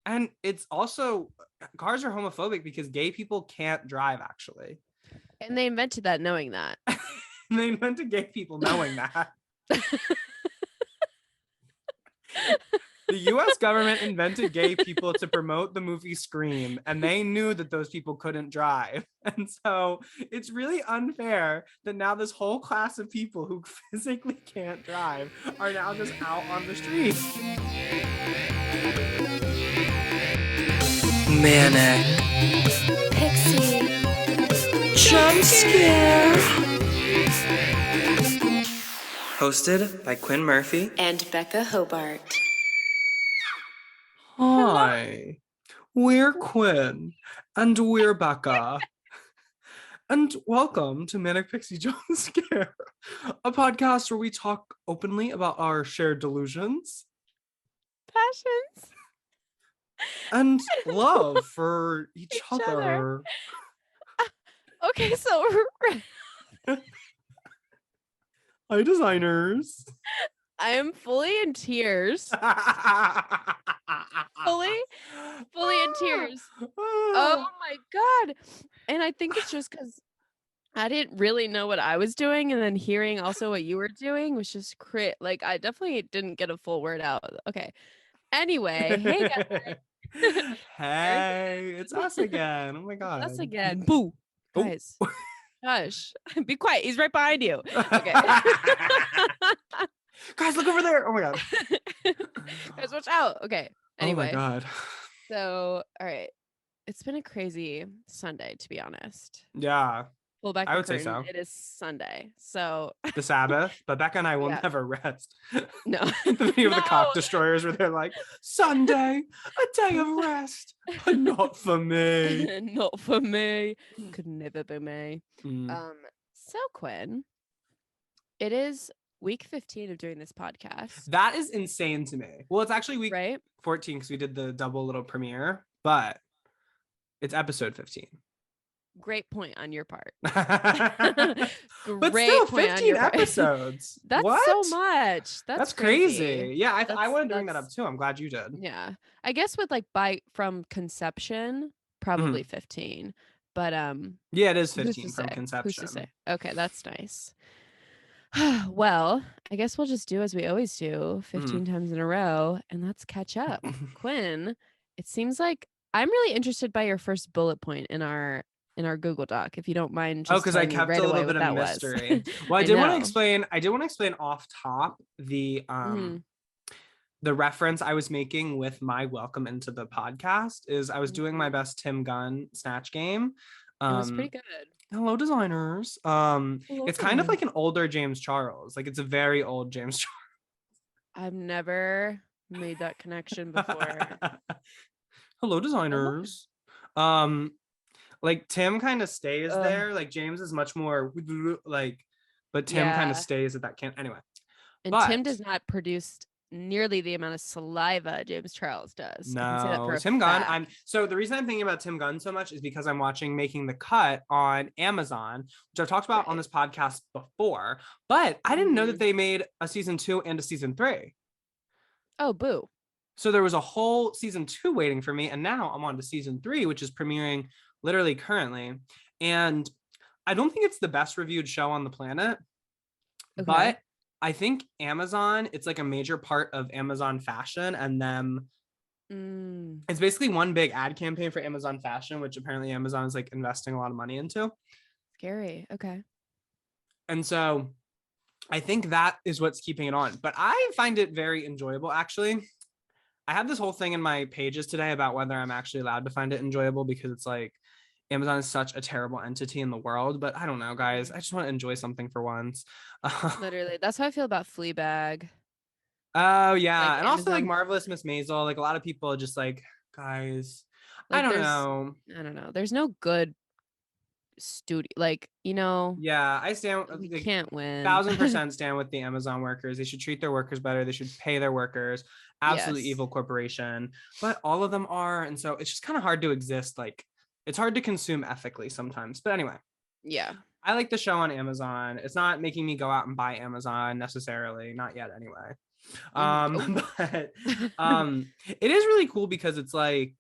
And it's also, cars are homophobic because gay people can't drive, actually. And they invented that knowing that. They invented gay people knowing that. The US government invented gay people to promote the movie Scream, and they knew that those people couldn't drive. And so it's really unfair that now this whole class of people who physically can't drive are now just out on the streets. Manic Pixie Jump Scare. Hosted by Quinn Murphy and Becca Hobart. Hi, we're Quinn and we're Becca. And welcome to Manic Pixie Jump Scare, a podcast where we talk openly about our shared delusions, Passions, and love for each other. Okay, so Hi, designers. I am fully in tears. fully in tears. Oh my god. And I think it's just because I didn't really know what I was doing, and then hearing also what you were doing was just like I definitely didn't get a full word out. Okay. Anyway, hey guys. Hey, it's us again. Oh my god. Us again. Boo. Guys. Oh. Gosh. Be quiet. He's right behind you. Okay. Guys, look over there. Oh my god. Guys, watch out. Okay. Anyway. Oh my god. So, all right. It's been a crazy Sunday, to be honest. Yeah. Pull back. I would say so. It is Sunday. So the Sabbath, but Becca and I will never rest. No. The video of the cock destroyers where they're like, Sunday, a day of rest, but not for me. Not for me. Could never be me. So Quinn, it is week 15 of doing this podcast. That is insane to me. Well, it's actually week 14 because we did the double little premiere, but it's episode 15. Great point on your part. But still, 15 episodes. That's what? So much. That's crazy. Yeah, I wanted to bring that up too. I'm glad you did. Yeah, I guess with like from conception, probably 15. But yeah, it is 15 from conception. Who's to say? Okay, that's nice. Well, I guess we'll just do as we always do, 15 times in a row, and let's catch up. Quinn, it seems like I'm really interested by your first bullet point in our Google Doc, if you don't mind. Because I kept a little bit of mystery. Well, I did want to explain off top the reference I was making with my welcome into the podcast is I was doing my best Tim Gunn Snatch game. It was pretty good. Hello, designers. It's kind of like an older James Charles. Like it's a very old James Charles. I've never made that connection before. Hello, designers. Like Tim kind of stays there. Like James is much more like, but Tim kind of stays at that camp anyway. And Tim does not produce nearly the amount of saliva James Charles does. No, Tim Gunn. So the reason I'm thinking about Tim Gunn so much is because I'm watching Making the Cut on Amazon, which I've talked about on this podcast before. But I didn't know that they made a season 2 and a season 3. Oh, boo. So there was a whole season 2 waiting for me, and now I'm on to season 3, which is premiering literally currently. And I don't think it's the best reviewed show on the planet, but I think Amazon, it's like a major part of Amazon fashion, and them it's basically one big ad campaign for Amazon fashion, which apparently Amazon is like investing a lot of money into. Scary. Okay. And so I think that is what's keeping it on, but I find it very enjoyable. Actually, I have this whole thing in my pages today about whether I'm actually allowed to find it enjoyable, because it's like Amazon is such a terrible entity in the world, but I don't know, guys. I just want to enjoy something for once. Literally, that's how I feel about Fleabag. Oh yeah, like and Amazon. Also like Marvelous Miss Maisel. Like a lot of people are just like, guys, like, I don't know. There's no good studio, like, you know. Yeah, I stand. You can't win. 1000% stand with the Amazon workers. They should treat their workers better. They should pay their workers. Absolute evil corporation, but all of them are, and so it's just kind of hard to exist. Like, it's hard to consume ethically sometimes. But anyway, yeah, I like the show on Amazon. It's not making me go out and buy Amazon necessarily, not yet anyway. But it is really cool because it's like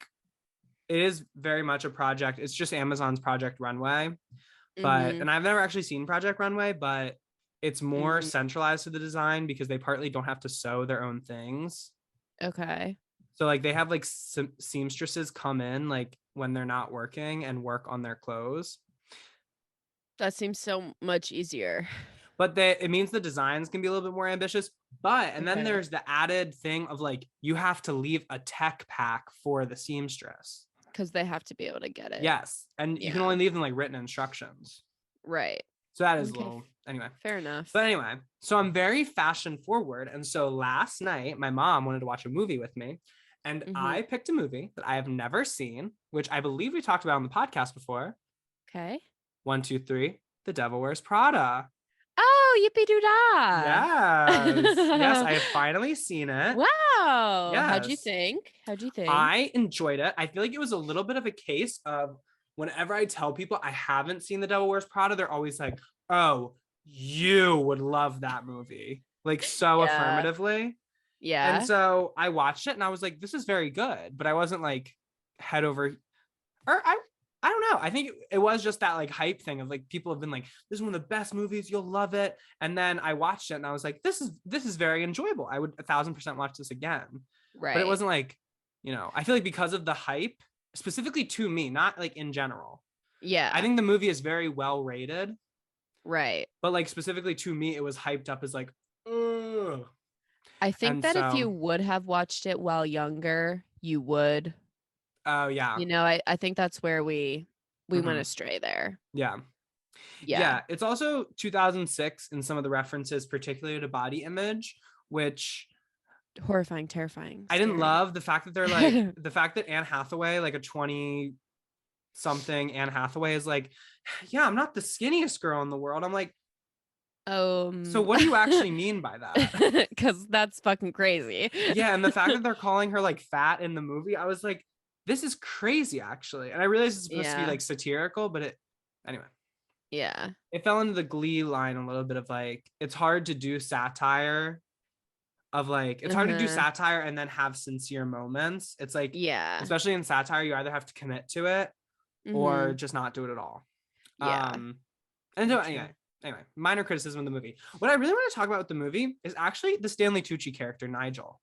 it is very much a project. It's just Amazon's Project Runway. But Mhm. and I've never actually seen Project Runway, but it's more Mhm. centralized to the design because they partly don't have to sew their own things. Okay. So like they have like seamstresses come in like when they're not working and work on their clothes. That seems so much easier. But it means the designs can be a little bit more ambitious. But and then Okay. there's the added thing of like you have to leave a tech pack for the seamstress. Because they have to be able to get it. Yes, and you can Yeah. only leave them like written instructions. Right. So that is Okay. a little anyway. Fair enough. But anyway, so I'm very fashion forward. And so last night, my mom wanted to watch a movie with me. And I picked a movie that I have never seen, which I believe we talked about on the podcast before. Okay. 1, 2, 3. The Devil Wears Prada. Oh, yippee doo dah. Yes. Yes, I have finally seen it. Wow. How'd you Yes. think? I enjoyed it. I feel like it was a little bit of a case of whenever I tell people I haven't seen The Devil Wears Prada, they're always like, oh, you would love that movie. Like so Yeah. affirmatively. Yeah. And so I watched it and I was like, this is very good. But I wasn't like head over or I don't know. I think it was just that like hype thing of like people have been like, this is one of the best movies, you'll love it. And then I watched it and I was like, this is very enjoyable. I would 1,000% watch this again. Right. But it wasn't like, I feel like because of the hype, specifically to me, not like in general. Yeah. I think the movie is very well rated. Right. But like specifically to me, it was hyped up as like, ugh. I think And that if so- you would have watched it while younger, you would. Oh yeah. I think that's where we went astray there. Yeah. Yeah. It's also 2006 in some of the references, particularly to body image, which Horrifying, terrifying. I didn't scary. love the fact that they're like the fact that Anne Hathaway, like a 20 something Anne Hathaway is like, yeah, I'm not the skinniest girl in the world. I'm like, so what do you actually mean by that? Because that's fucking crazy. Yeah. And the fact that they're calling her like fat in the movie, I was like, this is crazy actually. And I realized it's supposed to be like satirical, but anyway. Yeah. It fell into the Glee line a little bit of like, it's hard to do satire of like, it's hard to do satire and then have sincere moments. It's like, yeah, especially in satire, you either have to commit to it or just not do it at all. Yeah. And so anyway, minor criticism of the movie. What I really want to talk about with the movie is actually the Stanley Tucci character, Nigel.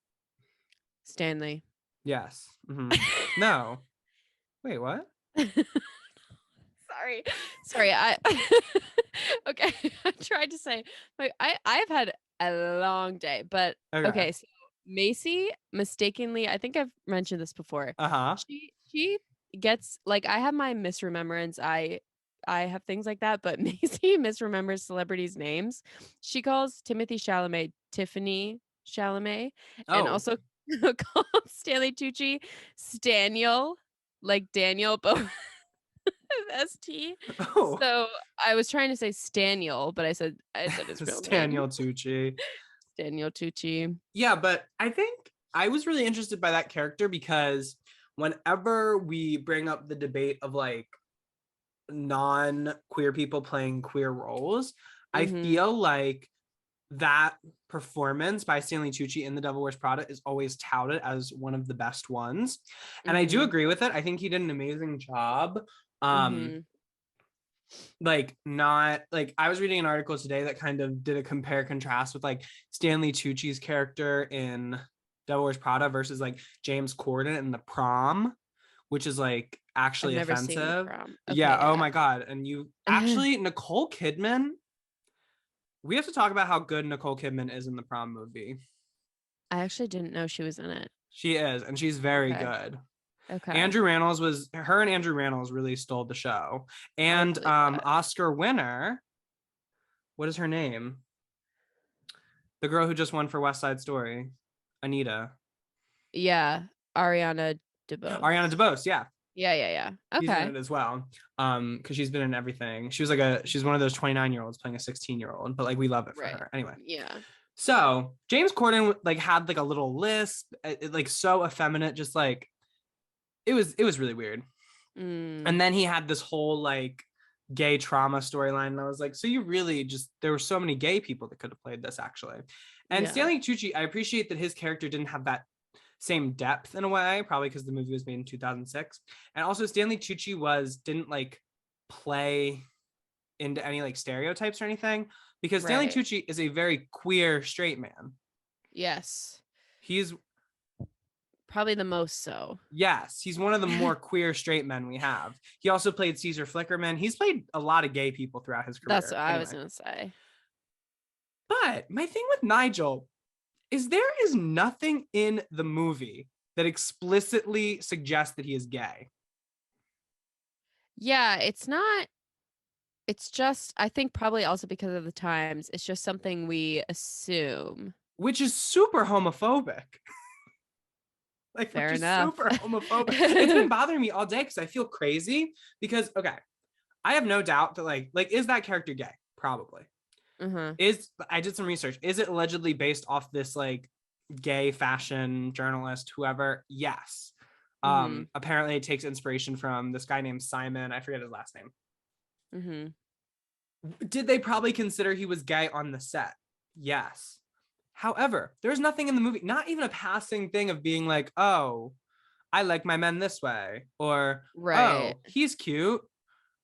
Stanley. Yes. No. Wait, what? Sorry. I okay. I tried to say like I've had a long day, but okay. So Macy mistakenly, I think I've mentioned this before. She gets like I have my misremembrance. I have things like that, but Macy misremembers celebrities' names. She calls Timothy Chalamet Tiffany Chalamet, and also calls Stanley Tucci Staniel, like Daniel, but ST. So I was trying to say Staniel, but I said his real Staniel Tucci. Staniel Tucci. Yeah, but I think I was really interested by that character because whenever we bring up the debate of like non-queer people playing queer roles, I feel like that performance by Stanley Tucci in The Devil Wears Prada is always touted as one of the best ones. And I do agree with it. I think he did an amazing job. Like not like I was reading an article today that kind of did a compare contrast with like Stanley Tucci's character in Devil Wears Prada versus like James Corden in The Prom, which is like actually I've never seen The offensive. Prom. Yeah. Oh my God. And you actually, Nicole Kidman, we have to talk about how good Nicole Kidman is in The Prom movie. I actually didn't know she was in it. She is, and she's very good. Okay. Andrew Rannells really stole the show. And Oscar winner, what is her name? The girl who just won for West Side Story, Anita. Yeah, Ariana DeBose. Yeah. Yeah. Okay. She's in it as well. Because she's been in everything. She's one of those 29-year-olds playing a 16-year-old, but like we love it for her. Anyway. Yeah. So James Corden like had like a little lisp, like so effeminate, just like it was really weird. And then he had this whole like gay trauma storyline, and I was like, so you really just there were so many gay people that could have played this actually. And Yeah. Stanley Tucci, I appreciate that his character didn't have that same depth in a way, probably because the movie was made in 2006. And also Stanley Tucci didn't like play into any like stereotypes or anything, because Stanley Right. Tucci is a very queer straight man. Yes. He's Probably the most so. Yes, he's one of the more queer straight men we have. He also played Caesar Flickerman. He's played a lot of gay people throughout his career. That's what I was gonna say. But my thing with Nigel is there is nothing in the movie that explicitly suggests that he is gay. Yeah, it's not. It's just, I think probably also because of the times, it's just something we assume. Which is super homophobic. Like, Fair which is enough. super homophobic. It's been bothering me all day because I feel crazy because, okay, I have no doubt that like, is that character gay? Probably. I did some research. Is it allegedly based off this like gay fashion journalist, whoever? Yes. Apparently it takes inspiration from this guy named Simon. I forget his last name. Did they probably consider he was gay on the set? Yes. However, there's nothing in the movie, not even a passing thing of being like, oh, I like my men this way, or Right. oh, he's cute,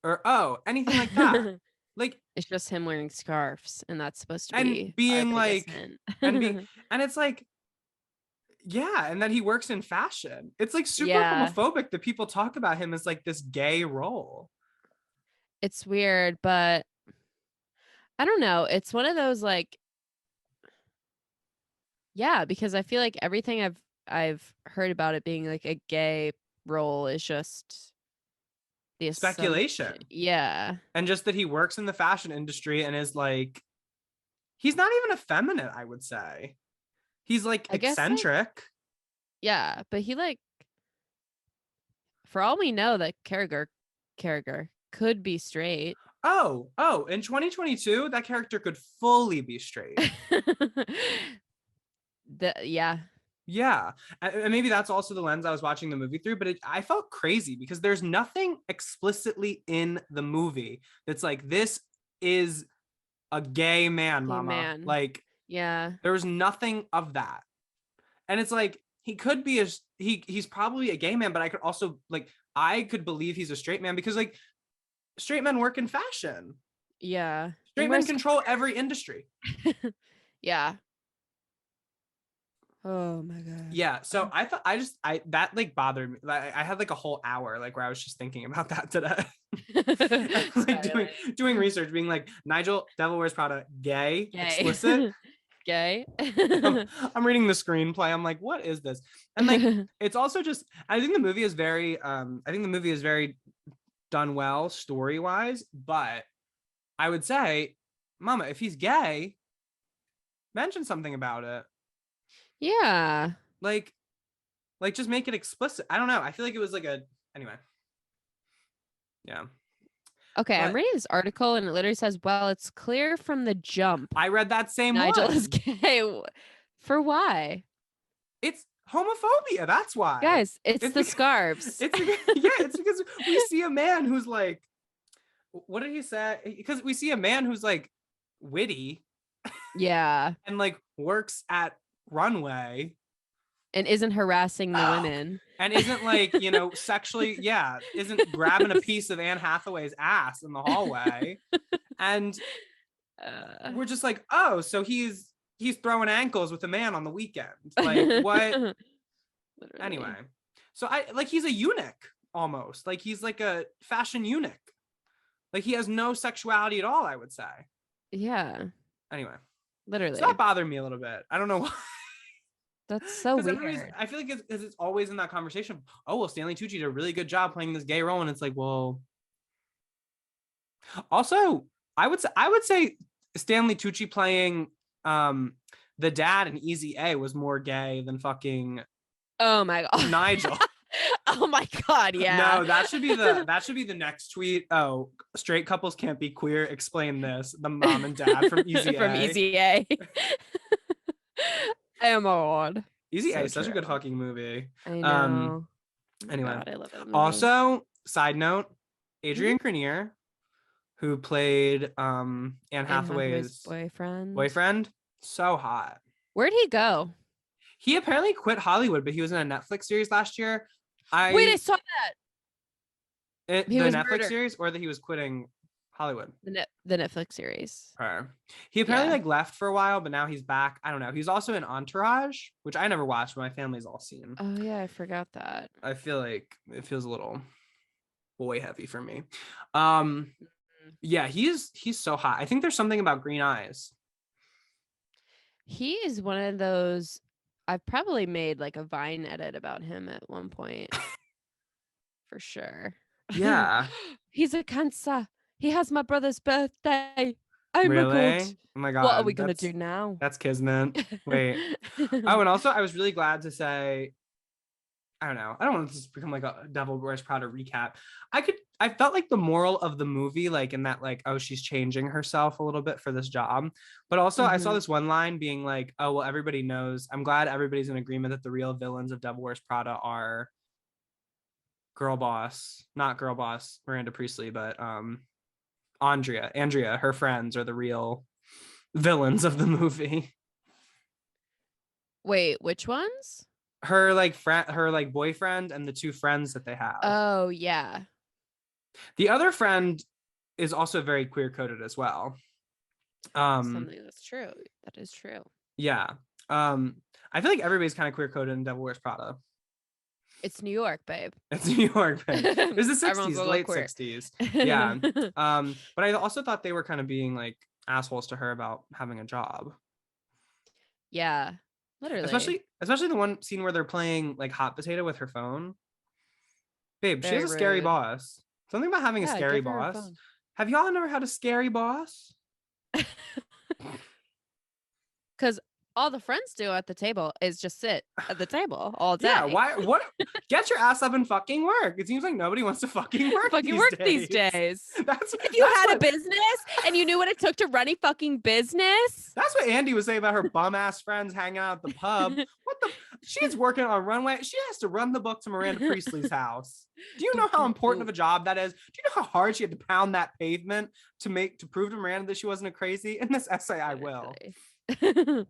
or oh, anything like that. Like, it's just him wearing scarves, and that's supposed to and be being our like, biggest and it's like, yeah, and that he works in fashion. It's like super Yeah. homophobic that people talk about him as like this gay role. It's weird, but I don't know. It's one of those like, yeah, because I feel like everything I've heard about it being like a gay role is just the Speculation. Yeah. And just that he works in the fashion industry and is like, he's not even effeminate, I would say. He's like eccentric. Yeah, but he like, for all we know, that Carragher could be straight. Oh, in 2022, that character could fully be straight. Yeah. Yeah. And maybe that's also the lens I was watching the movie through, but I felt crazy because there's nothing explicitly in the movie that's like, this is a gay man, mama. Like, yeah, there was nothing of that. And it's like, he could be he's probably a gay man, but I could also like, I could believe he's a straight man because like straight men work in fashion. Yeah. Straight men control every industry. Yeah. Oh my god. Yeah. So I thought that like bothered me. I had like a whole hour like where I was just thinking about that today. Like doing research, being like, Nigel, Devil Wears Prada, gay. Explicit. Gay. I'm reading the screenplay. I'm like, what is this? And like, it's also just, I think the movie is very done well story-wise, but I would say, mama, if he's gay, mention something about it. Yeah. Like just make it explicit. I don't know. I feel like it was like anyway. Yeah. Okay, I'm reading this article and it literally says, well, it's clear from the jump. I read that same Nigel one. is gay. For why? It's homophobia. That's why. Guys, it's the scarves. It's because we see a man who's like, what did he say? Because we see a man who's like witty. Yeah. And like works at Runway. And isn't harassing the women. And isn't like, sexually, isn't grabbing a piece of Anne Hathaway's ass in the hallway. And we're just like, oh, so he's throwing ankles with a man on the weekend. Like, what? Literally. Anyway. So he's a eunuch almost. Like he's like a fashion eunuch. Like he has no sexuality at all, I would say. Yeah. Anyway. Literally. So that bothered me a little bit. I don't know why. That's so weird. I feel like it's always in that conversation. Oh, well, Stanley Tucci did a really good job playing this gay role. And it's like, well, also, I would say Stanley Tucci playing the dad in Easy A was more gay than fucking oh my god Nigel. Oh my god, yeah. No, that should be the next tweet. Oh, straight couples can't be queer. Explain this. The mom and dad from Easy from A. Easy A. Oh my god. Easy A is such a good fucking movie. I know. Anyway, god, I love that movie. Also, side note, Adrian Grenier, who played Anne Hathaway's boyfriend, so hot. Where'd he go? He apparently quit Hollywood, but he was in a Netflix series last year. Wait, I saw that. The He was Netflix murdered. series, or that he was quitting Hollywood. The Netflix series. He apparently Yeah. like left for a while, but now he's back. I don't know. He's also in Entourage, which I never watched, but my family's all seen. Oh yeah, I forgot that. I feel like it feels a little boy heavy for me. Yeah, he's so hot. I think there's something about green eyes. He is one of those. I've probably made like a Vine edit about him at one point. For sure. Yeah. He's a Cancer. He has my brother's birthday. Oh my Really? god. Oh my god. What are we gonna do now? That's kismet. Wait. Oh, and also I was really glad to say, I don't know. I don't want this to become like a Devil Wears Prada recap. I felt like the moral of the movie, like in that, like, oh, she's changing herself a little bit for this job. But also I saw this one line being like, oh, well, everybody knows. I'm glad everybody's in agreement that the real villains of Devil Wears Prada are not girl boss Miranda Priestley, but Andrea, her friends are the real villains of the movie. Wait, which ones? Her like friend, her like boyfriend, and the two friends that they have. Oh yeah. The other friend is also very queer coded as well. Something that's true. That is true. Yeah. I feel like everybody's kind of queer coded in Devil Wears Prada. It's New York, babe. It's New York, babe. It was the Everyone's 60s, a late little queer. 60s. Yeah. But I also thought they were kind of being like assholes to her about having a job. Yeah. Literally. Especially the one scene where they're playing like hot potato with her phone. Babe, she has a Very scary rude. boss. Something about having a scary give her a boss. phone. Have y'all never had a scary boss? Because all the friends do at the table is just sit at the table all day. Yeah, why? What? Get your ass up and fucking work. It seems like nobody wants to fucking work. these days. That's If you had what, a business and you knew what it took to run a fucking business. That's what Andy was saying about her bum ass friends hanging out at the pub. What the? She's working on runway. She has to run the book to Miranda Priestley's house. Do you know how important of a job that is? Do you know how hard she had to pound that pavement to prove to Miranda that she wasn't a crazy? In this essay, I will. Anyway.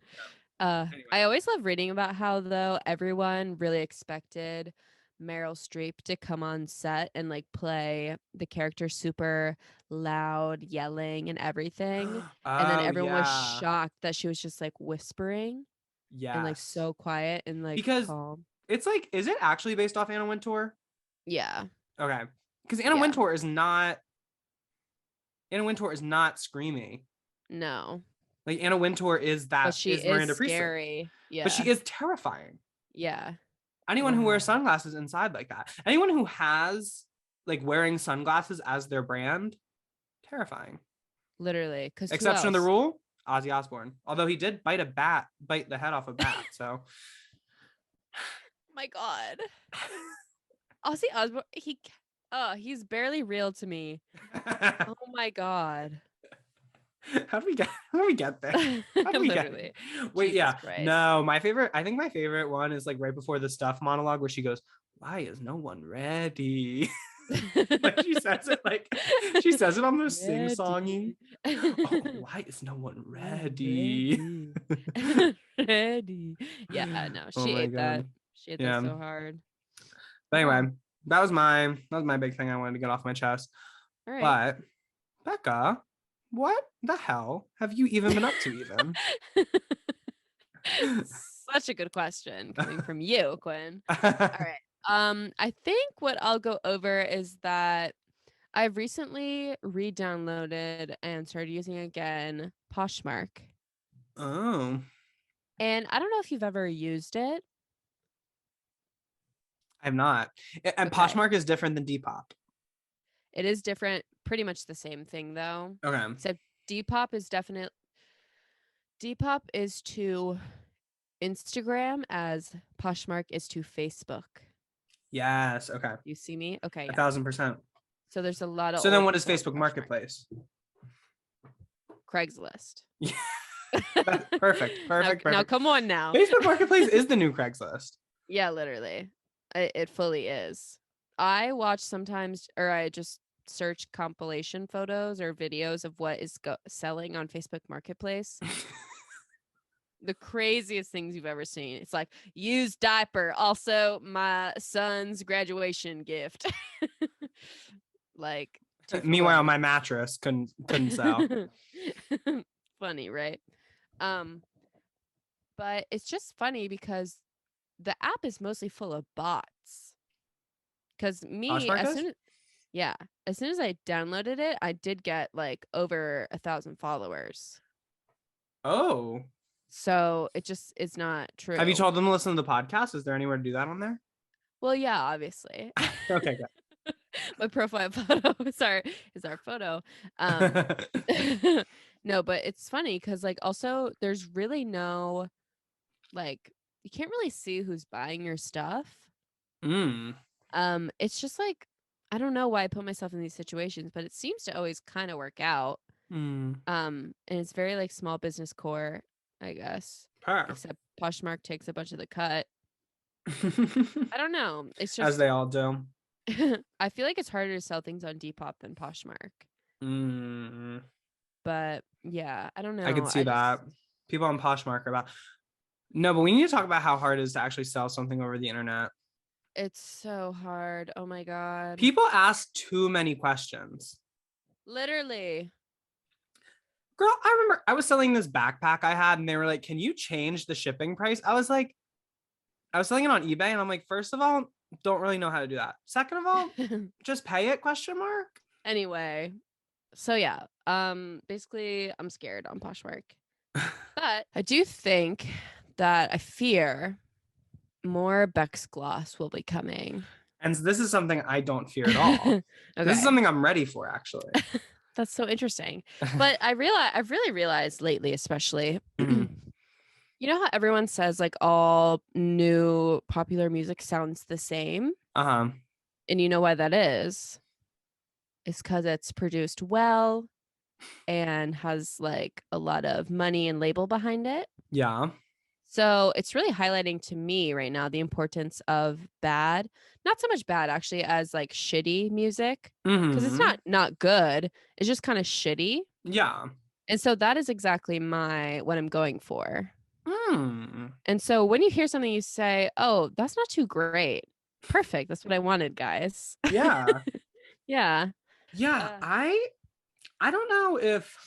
Anyway. I always love reading about how though everyone really expected Meryl Streep to come on set and like play the character super loud, yelling and everything. And then everyone was shocked that she was just like whispering and like so quiet and like because calm. It's like, is it actually based off Anna Wintour? Yeah. Okay. Because Anna Wintour is not screamy. No. Like Anna Wintour is that. But she is Miranda is scary. Priestley. Yeah. But she is terrifying. Yeah. Anyone who wears sunglasses inside like that. Anyone who has like wearing sunglasses as their brand, terrifying. Literally. Because exception of the rule, Ozzy Osbourne. Although he did bite the head off a bat. So my God. Ozzy Osbourne, he's barely real to me. Oh my God. How do we get there? How do we get there? Wait, Jesus Christ. No, I think my favorite one is like right before the stuff monologue where she goes, "Why is no one ready?" Like she says it almost sing-songy. Oh, why is no one ready? Ready. Yeah, no, she ate that. She ate that so hard. But anyway, that was my big thing I wanted to get off my chest. All right. But Becca, what the hell have you even been up to even? Such a good question coming from you, Quinn. All right. I think what I'll go over is that I've recently re-downloaded and started using again Poshmark. Oh. And I don't know if you've ever used it. I've not. And Okay. Poshmark is different than Depop. It is different, pretty much the same thing though. Okay. Except Depop is to Instagram as Poshmark is to Facebook. Yes. Okay. You see me? Okay. 1,000%. So there's a lot of. So then what is people on Facebook Poshmark. Marketplace? Craigslist. Yeah. Perfect. Now come on now. Facebook Marketplace is the new Craigslist. Yeah, literally. It fully is. I watch sometimes, or I just search compilation photos or videos of what is selling on Facebook Marketplace. the craziest things you've ever seen. It's like used diaper, also my son's graduation gift. Like 2 for Meanwhile, 1. my mattress couldn't sell. Funny, right? But it's just funny because the app is mostly full of bots. Because me, Poshmark is? as soon as I downloaded it, I did get like over 1,000 followers. Oh. So it just is not true. Have you told them to listen to the podcast? Is there anywhere to do that on there? Well, yeah, obviously. Okay, good. My profile photo is our photo. No, but it's funny because like also there's really no like you can't really see who's buying your stuff. It's just like I don't know why I put myself in these situations, but it seems to always kind of work out. And it's very like small business core, I guess. Except Poshmark takes a bunch of the cut. I don't know. It's just as they all do. I feel like it's harder to sell things on Depop than Poshmark. But yeah, I don't know. I could see that. People on Poshmark are about. No, but we need to talk about how hard it is to actually sell something over the internet. It's so hard. Oh my God. People ask too many questions. Literally. Girl, I remember I was selling this backpack I had and they were like, can you change the shipping price? I was selling it on eBay and I'm like, first of all, don't really know how to do that. Second of all, just pay it, ? Anyway. So yeah, basically I'm scared on Poshmark. But I do think that I fear more Beck's gloss will be coming. And so this is something I don't fear at all. Okay. This is something I'm ready for, actually. That's so interesting. But I've really realized lately, especially, you know how everyone says like all new popular music sounds the same? Uh-huh. And you know why that is? It's because it's produced well and has like a lot of money and label behind it. Yeah. So it's really highlighting to me right now the importance of bad, not so much bad actually as like shitty music, because it's not good. It's just kind of shitty. Yeah. And so that is exactly what I'm going for. And so when you hear something, you say, "Oh, that's not too great." Perfect. That's what I wanted, guys. Yeah. Yeah. Yeah. I don't know if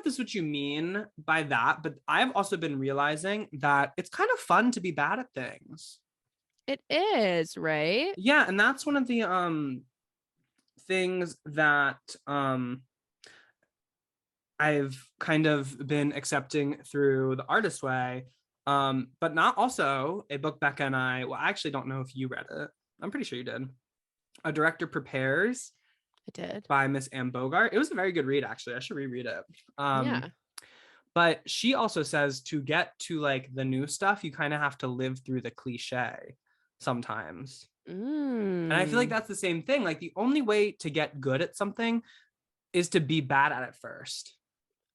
this is what you mean by that, but I've also been realizing that it's kind of fun to be bad at things. It is, right? Yeah, and that's one of the things that I've kind of been accepting through the artist way. But not also a book Becca and I actually don't know if you read it. I'm pretty sure you did. A Director Prepares. I did. By Miss Anne Bogart. It was a very good read, actually. I should reread it. Yeah. But she also says to get to like the new stuff, you kind of have to live through the cliche sometimes. And I feel like that's the same thing. Like the only way to get good at something is to be bad at it first.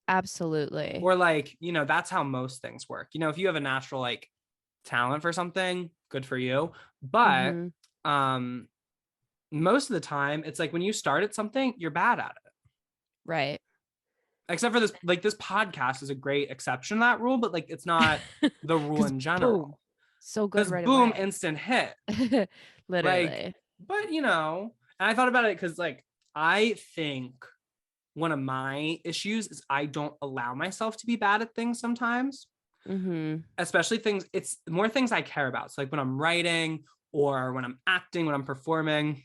Absolutely. Or like, that's how most things work. If you have a natural like talent for something, good for you. But most of the time it's like when you start at something, you're bad at it. Right. Except for this, like this podcast is a great exception to that rule, but like it's not the rule in general. Boom. So good right boom, away. instant hit. Literally. But and I thought about it because like I think one of my issues is I don't allow myself to be bad at things sometimes. Especially things, it's more things I care about. So like when I'm writing or when I'm acting, when I'm performing.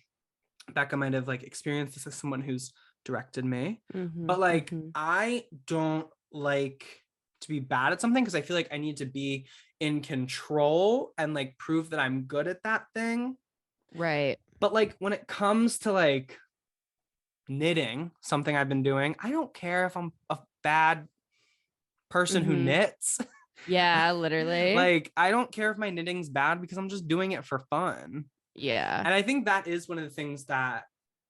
Becca might have like experienced this as someone who's directed me, but like I don't like to be bad at something because I feel like I need to be in control and like prove that I'm good at that thing. Right. But like when it comes to like knitting, something I've been doing, I don't care if I'm a bad person who knits. Yeah, literally. Like I don't care if my knitting's bad because I'm just doing it for fun. Yeah. And I think that is one of the things that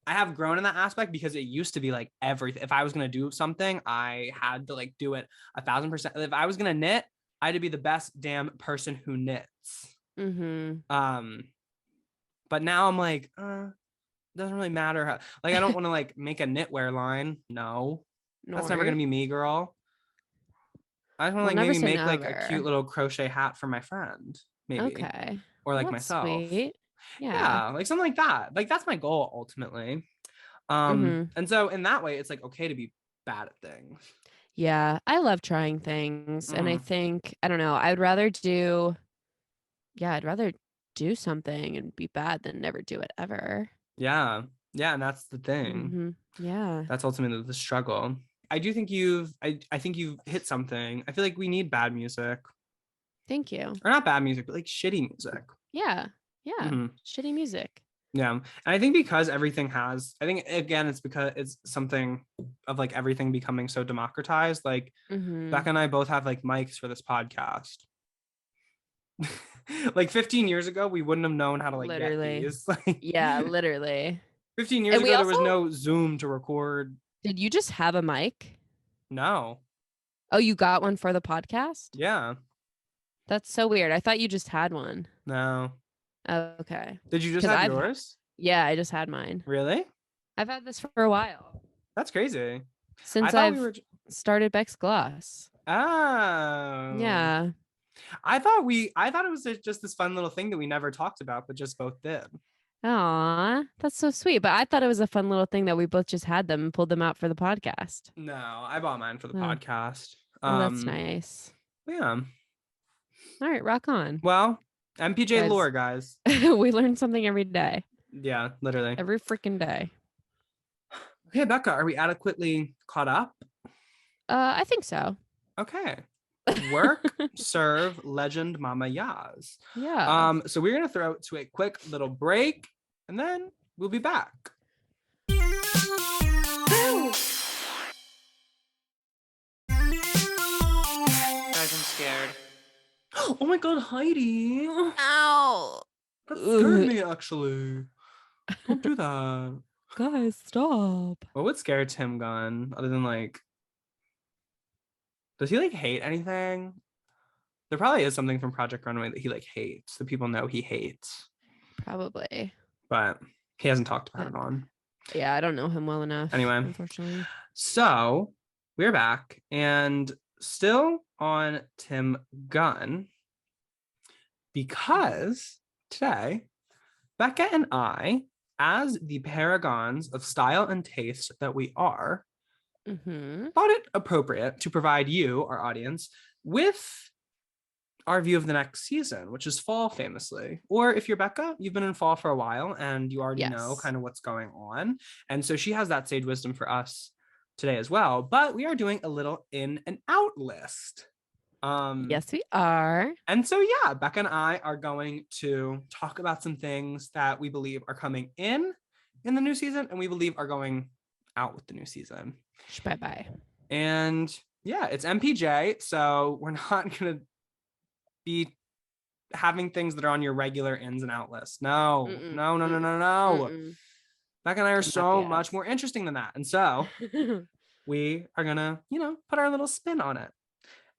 I have grown in that aspect because it used to be like everything. If I was going to do something, I had to like do it 1,000%. If I was going to knit, I had to be the best damn person who knits. But now I'm like, doesn't really matter how, like, I don't want to like make a knitwear line. No, that's never going to be me, girl. I just want to We'll like never maybe say make like a never. cute little crochet hat for my friend, maybe. Okay. Or like Well, that's myself. sweet. Yeah. Yeah, like something like that. Like that's my goal ultimately. Mhm. And so in that way, it's like okay to be bad at things. Yeah, I love trying things, and I think I don't know. I'd rather do something and be bad than never do it ever. Yeah. Yeah, and that's the thing. Yeah. That's ultimately the struggle. I do think I think you've hit something. I feel like we need bad music. Thank you. Or not bad music, but like shitty music. Yeah. Yeah. Mhm. Shitty music. Yeah. And I think because everything has, I think again, it's because it's something of like everything becoming so democratized. Like Mhm. Becca and I both have like mics for this podcast. Like 15 years ago, we wouldn't have known how to like Literally. get these. Like Yeah, literally. 15 years And we ago, there was also no Zoom to record. did you just have a mic? No. Oh, you got one for the podcast? Yeah. That's so weird. I thought you just had one. No. Oh, okay. Did you just 'Cause have I've- yours? Yeah, I just had mine. Really? I've had this for a while. That's crazy. Since thought I've started Beck's Gloss. Oh. Yeah. I thought it was just this fun little thing that we never talked about, but just both did. Aw, that's so sweet. But I thought it was a fun little thing that we both just had them and pulled them out for the podcast. No, I bought mine for the Oh. podcast. Oh, that's nice. Yeah. All right, rock on. Well, MPJ Guys. lore, guys. We learn something every day. Yeah, literally. Every freaking day. Okay, Becca, are we adequately caught up? I think so. Okay. Work, serve, legend, mama Yaz. Yeah. So we're gonna throw it to a quick little break, and then we'll be back. Guys, I'm scared. Oh my god, Heidi. Ow. That scared me, actually. Don't do that. Guys, stop. What would scare Tim Gunn, other than like, does he like hate anything? There probably is something from Project Runway that he like hates, that people know he hates, Probably. but he hasn't talked about it on. Yeah, I don't know him well enough. Anyway. Unfortunately. So we're back and still on Tim Gunn because today, Becca and I, as the paragons of style and taste that we are, thought it appropriate to provide you, our audience, with our view of the next season, which is fall famously. Or if you're Becca, you've been in fall for a while and you already know kind of what's going on. And so she has that sage wisdom for us today as well. But we are doing a little in and out list. Yes, we are. And so, yeah, Becca and I are going to talk about some things that we believe are coming in the new season and we believe are going out with the new season. Bye-bye. And yeah, it's MPJ. So we're not going to be having things that are on your regular ins and out list. No. Becca and I are so much more interesting than that. And so we are going to, put our little spin on it.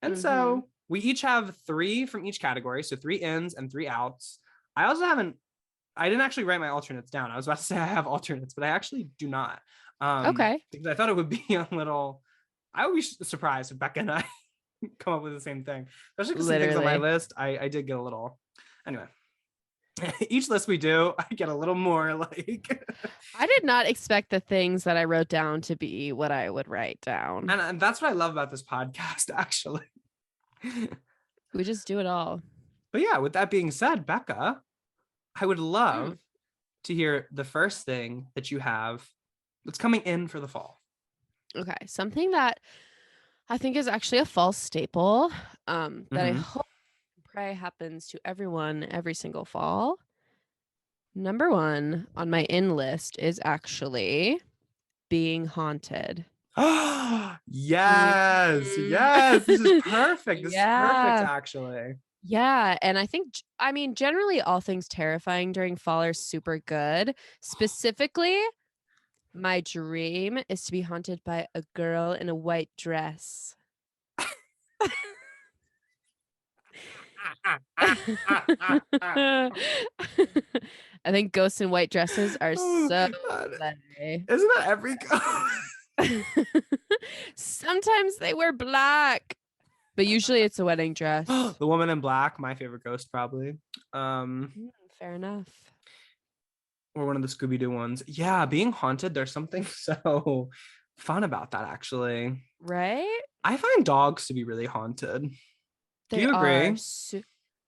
And so we each have 3 from each category. So 3 ins and 3 outs. I didn't actually write my alternates down. I was about to say I have alternates, but I actually do not. Okay. Because I thought it would be a little, I would be surprised if Becca and I come up with the same thing. Especially because some things on my list, I did get a little, anyway. Each list we do, I get a little more like. I did not expect the things that I wrote down to be what I would write down. And that's what I love about this podcast, actually. We just do it all. But yeah, with that being said, Becca, I would love to hear the first thing that you have that's coming in for the fall. Okay. Something that I think is actually a fall staple that I hope and pray happens to everyone every single fall. Number 1 on my in list is actually being haunted. Yes. This is perfect. This is perfect, actually. Yeah. And I think, generally all things terrifying during fall are super good. Specifically, my dream is to be haunted by a girl in a white dress. I think ghosts in white dresses are so funny. Isn't that every Sometimes they wear black. But usually it's a wedding dress. The Woman in Black, my favorite ghost, probably. Fair enough. Or one of the Scooby-Doo ones. Yeah, being haunted, there's something so fun about that, actually. Right? I find dogs to be really haunted. Do They you agree? are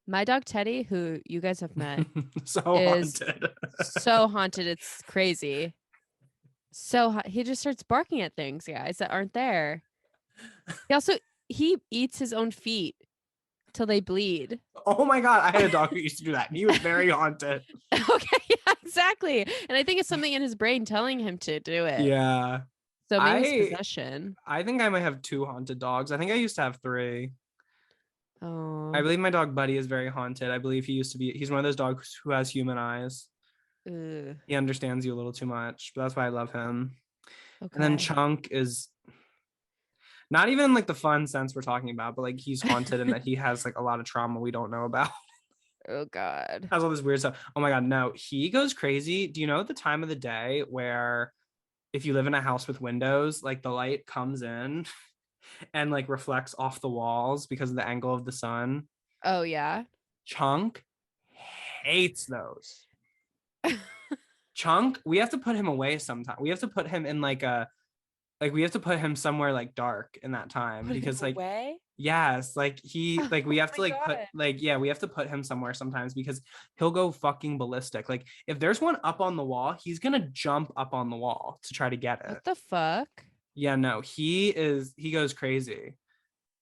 my dog Teddy, who you guys have met, So is haunted. so haunted. It's crazy. So he just starts barking at things, guys, that aren't there. He eats his own feet till they bleed. Oh my God, I had a dog who used to do that. And he was very haunted. Okay, yeah, exactly. And I think it's something in his brain telling him to do it. Yeah. So maybe it's possession. I think I might have 2 haunted dogs. I think I used to have 3. Oh. I believe my dog Buddy is very haunted. I believe he's one of those dogs who has human eyes. Ugh. He understands you a little too much, but that's why I love him. Okay. And then Chunk is not even like the fun sense we're talking about, but like he's haunted and that he has like a lot of trauma we don't know about. Oh God. Has all this weird stuff. Oh my God, no, he goes crazy. Do you know the time of the day where if you live in a house with windows, like the light comes in and like reflects off the walls because of the angle of the sun? Oh yeah. Chunk hates those. Chunk, we have to put him away sometime. We have to put him in we have to put him somewhere like dark in that time because like away? yes, like he like we have to like put God. like yeah, we have to put him somewhere sometimes because he'll go fucking ballistic. Like if there's one up on the wall, he's gonna jump up on the wall to try to get it. What the fuck? Yeah, no, he goes crazy.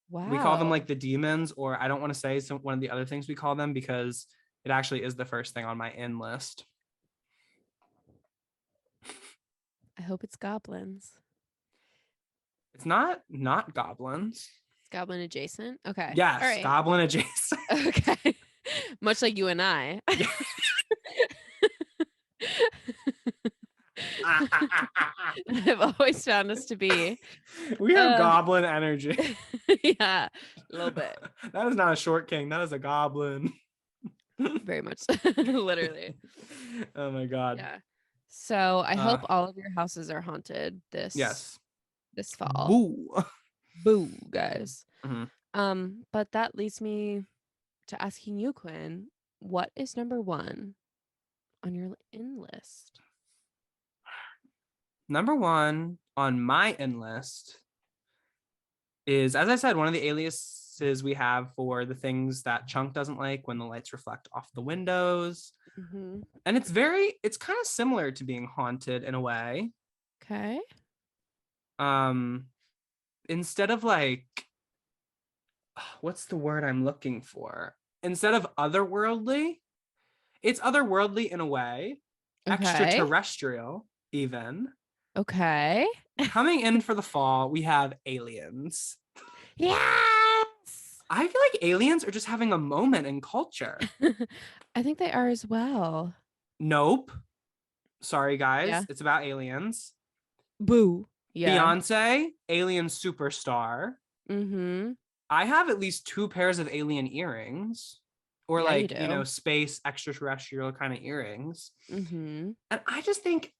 Wow. We call them like the demons, or I don't want to say one of the other things we call them because it actually is the first thing on my in list. I hope it's goblins. It's not goblins. It's goblin adjacent. Okay. Yes, all right. goblin adjacent. Okay. Much like you and I. I've always found us to be. We have goblin energy. Yeah, a little bit. That is not a short king. That is a goblin. Very much. Literally. Oh my God. Yeah. So I hope all of your houses are haunted this fall. Boo. Boo, guys. Mhm. But that leads me to asking you, Quinn, what is number 1 on your in list? Number 1 on my in list is, as I said, one of the aliases we have for the things that Chunk doesn't like when the lights reflect off the windows. Mm-hmm. And it's kind of similar to being haunted in a way. Okay. Instead of like, what's the word I'm looking for? Instead of otherworldly, it's otherworldly in a way. Okay. Extraterrestrial, even. Okay. Coming in for the fall, we have aliens. Yes. I feel like aliens are just having a moment in culture. I think they are as well. Nope. Sorry, guys. Yeah. It's about aliens. Boo. Yeah. Beyonce, alien superstar. Mm-hmm. I have at least 2 pairs of alien earrings. Or Yeah, like, you do. space extraterrestrial kind of earrings. Mm-hmm. And I just think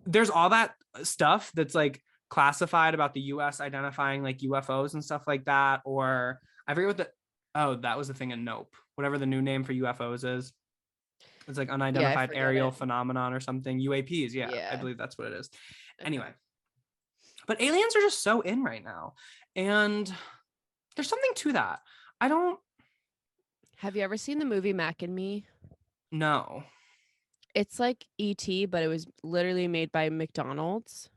there's all that stuff that's like classified about the US identifying like UFOs and stuff like that. Or I forget what that was the thing in Nope. Whatever the new name for UFOs is. It's like unidentified aerial phenomenon or something. UAPs. Yeah, I believe that's what it is. Okay. Anyway. But aliens are just so in right now. And there's something to that. Have you ever seen the movie Mac and Me? No. It's like E.T., but it was literally made by McDonald's.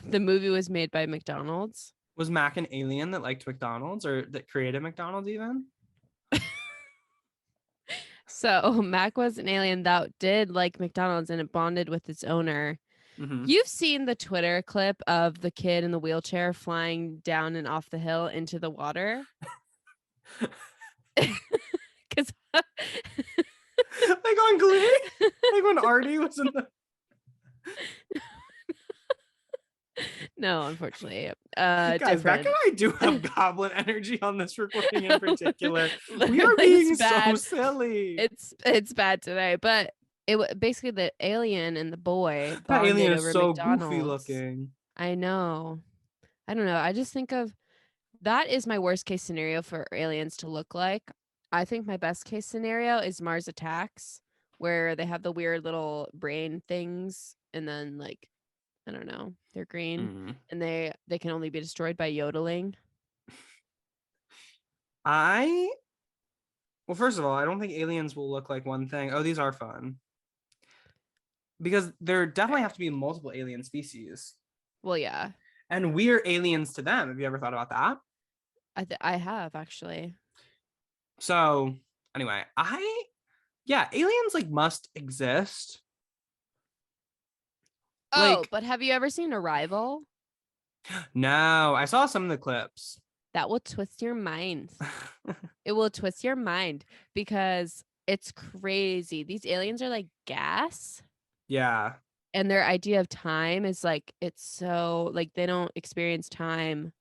The movie was made by McDonald's. Was Mac an alien that liked McDonald's or that created McDonald's even? So Mac was an alien that did like McDonald's and it bonded with its owner. Mm-hmm. You've seen the Twitter clip of the kid in the wheelchair flying down and off the hill into the water? Because like on Glee? Like when Artie was in the... No, unfortunately. Guys, different. Becca and I do have goblin energy on this recording in particular. We are Literally, being it's so bad. silly. It's bad today, but basically the alien and the boy That bonded alien is over so McDonald's. goofy looking. I know. I don't know. I just think of That is my worst case scenario for aliens to look like. I think my best case scenario is Mars Attacks, where they have the weird little brain things, and then like I don't know, they're green, Mm. and they can only be destroyed by yodeling. Well, first of all, I don't think aliens will look like one thing. Oh, these are fun. Because there definitely have to be multiple alien species. Well, yeah, And we're aliens to them. Have you ever thought about that? I have actually. So, anyway, aliens like must exist. Oh, Like, but have you ever seen Arrival? no, I saw some of the clips. That will twist your mind. It will twist your mind because it's crazy. These aliens are like gas, Yeah. and their idea of time is like it's so like they don't experience time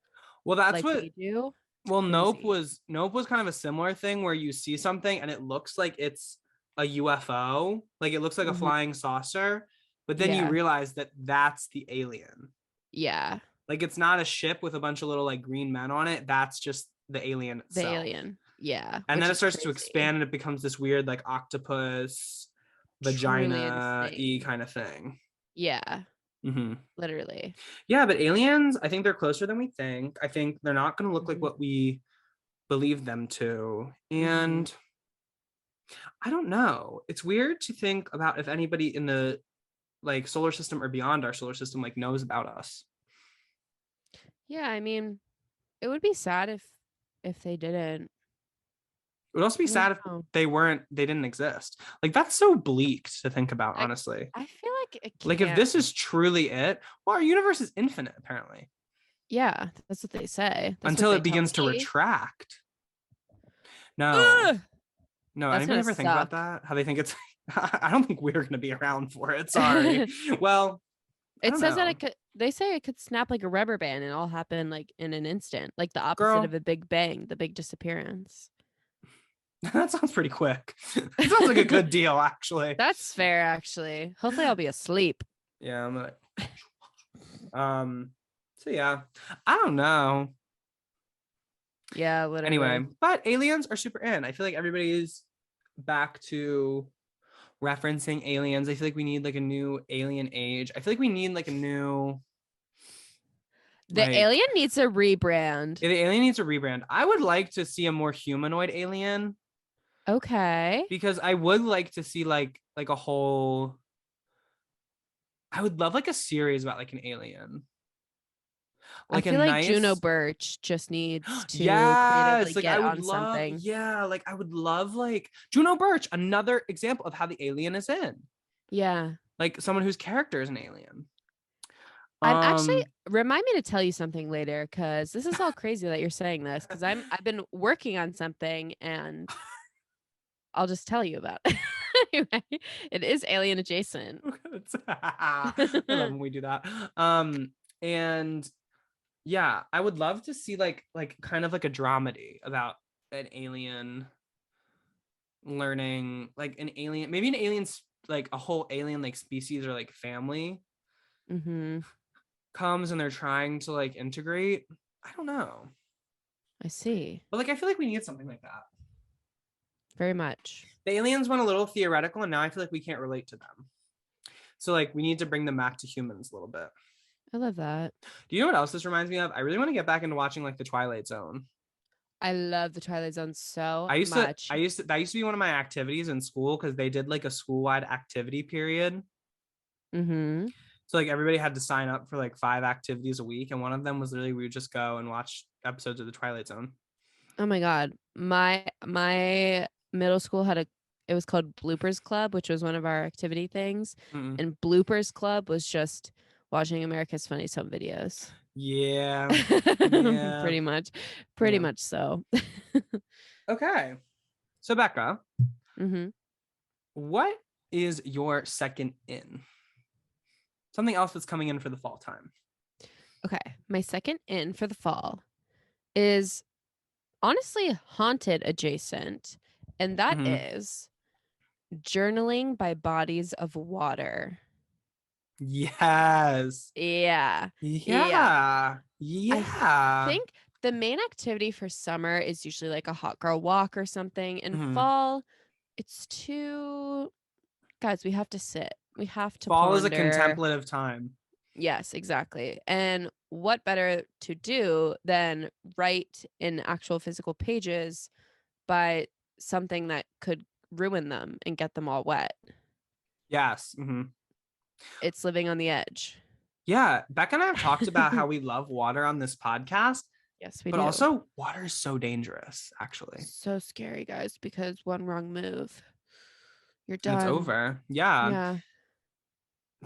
Well, that's like what we do. It's well, crazy. Nope was kind of a similar thing where you see something and it looks like it's a UFO, like it looks like a Mhm. flying saucer, but then you Yeah. realize that that's the alien. Yeah. Like it's not a ship with a bunch of little like green men on it. That's just the alien The itself. alien. Yeah. And Which then it is starts to crazy. expand and it becomes this weird like octopus Truly vagina-y insane. kind of thing. Yeah. Mm-hmm. Literally. Yeah, but aliens, I think they're closer than we think. I think they're not going to look like Mhm. what we believe them to. And Mhm. I don't know. It's weird to think about if anybody in the like solar system or beyond our solar system like knows about us. Yeah, I mean, it would be sad if they didn't. It would also be I don't sad if know. they didn't exist. Like that's so bleak to think about, I honestly. I feel like it Like if can't. this is truly it, well, our universe is infinite apparently. Yeah, that's what they say. That's what Until they it tell begins to me. retract. No. Ugh, No, that's anybody gonna ever think about suck. that? How they think it's I don't think we're gonna be around for it. Sorry. Well, I It don't says that know. it could. They say it could snap like a rubber band and all happen like in an instant, like the opposite of Girl, a big bang, the big disappearance. that sounds pretty quick. That sounds like a good deal, actually. That's fair, actually. Hopefully, I'll be asleep. Yeah, I'm like, so yeah, I don't know. Yeah, literally. Anyway, but aliens are super in. I feel like everybody is back to referencing aliens. I feel like we need like a new alien age. I feel like we need like a new The like alien needs a rebrand. the alien needs a rebrand. I would like to see a more humanoid alien Okay. because I would like to see like a whole I would love like a series about like an alien. I Like a feel like Juno nice Birch just needs to creatively yes, like I get would on love, something. yeah, like I would love like Juno Birch, another example of how the alien is in. Yeah. Like someone whose character is an alien. I'm actually Um remind me to tell you something later because this is all crazy that you're saying this because I've been working on something and I'll just tell you about it. Anyway, it is alien adjacent. I love when we do that. And yeah, I would love to see like kind of like a dramedy about an alien learning like an alien, maybe an alien's like a whole alien like species or like family Mm-hmm. comes and they're trying to like integrate. I don't know. I see. But like I feel like we need something like that. Very much. The aliens went a little theoretical and now I feel like we can't relate to them. So like we need to bring them back to humans a little bit. I love that. Do you know what else this reminds me of? I really want to get back into watching like the Twilight Zone. I love the Twilight Zone so I used much. to that used to be one of my activities in school because they did like a school-wide activity period. Mm-hmm. So like everybody had to sign up for like 5 activities a week, and one of them was literally we would just go and watch episodes of the Twilight Zone. Oh my God. My middle school had it was called Bloopers Club, which was one of our activity things. Mm-mm. And Bloopers Club was just watching America's Funniest Home Videos. Yeah, yeah, Pretty much. Pretty yeah. much so. Okay, so Becca, Mm-hmm. what is your second in? Something else that's coming in for the fall time. Okay. My second in for the fall is honestly haunted adjacent. And that Mhm. is journaling by bodies of water. Yes. Yeah. Yeah. Yeah. I Yeah. think the main activity for summer is usually like a hot girl walk or something. In Mhm. fall, it's too guys, we have to sit. We have to Fall is a ponder. contemplative time. Yes, exactly. And what better to do than write in actual physical pages by something that could ruin them and get them all wet? Yes. Hmm. It's living on the edge. Yeah. Becca and I have talked about how we love water on this podcast, Yes, we but do. also water is so dangerous, actually. So scary, guys, because one wrong move, you're And it's done. over. Yeah. Yeah.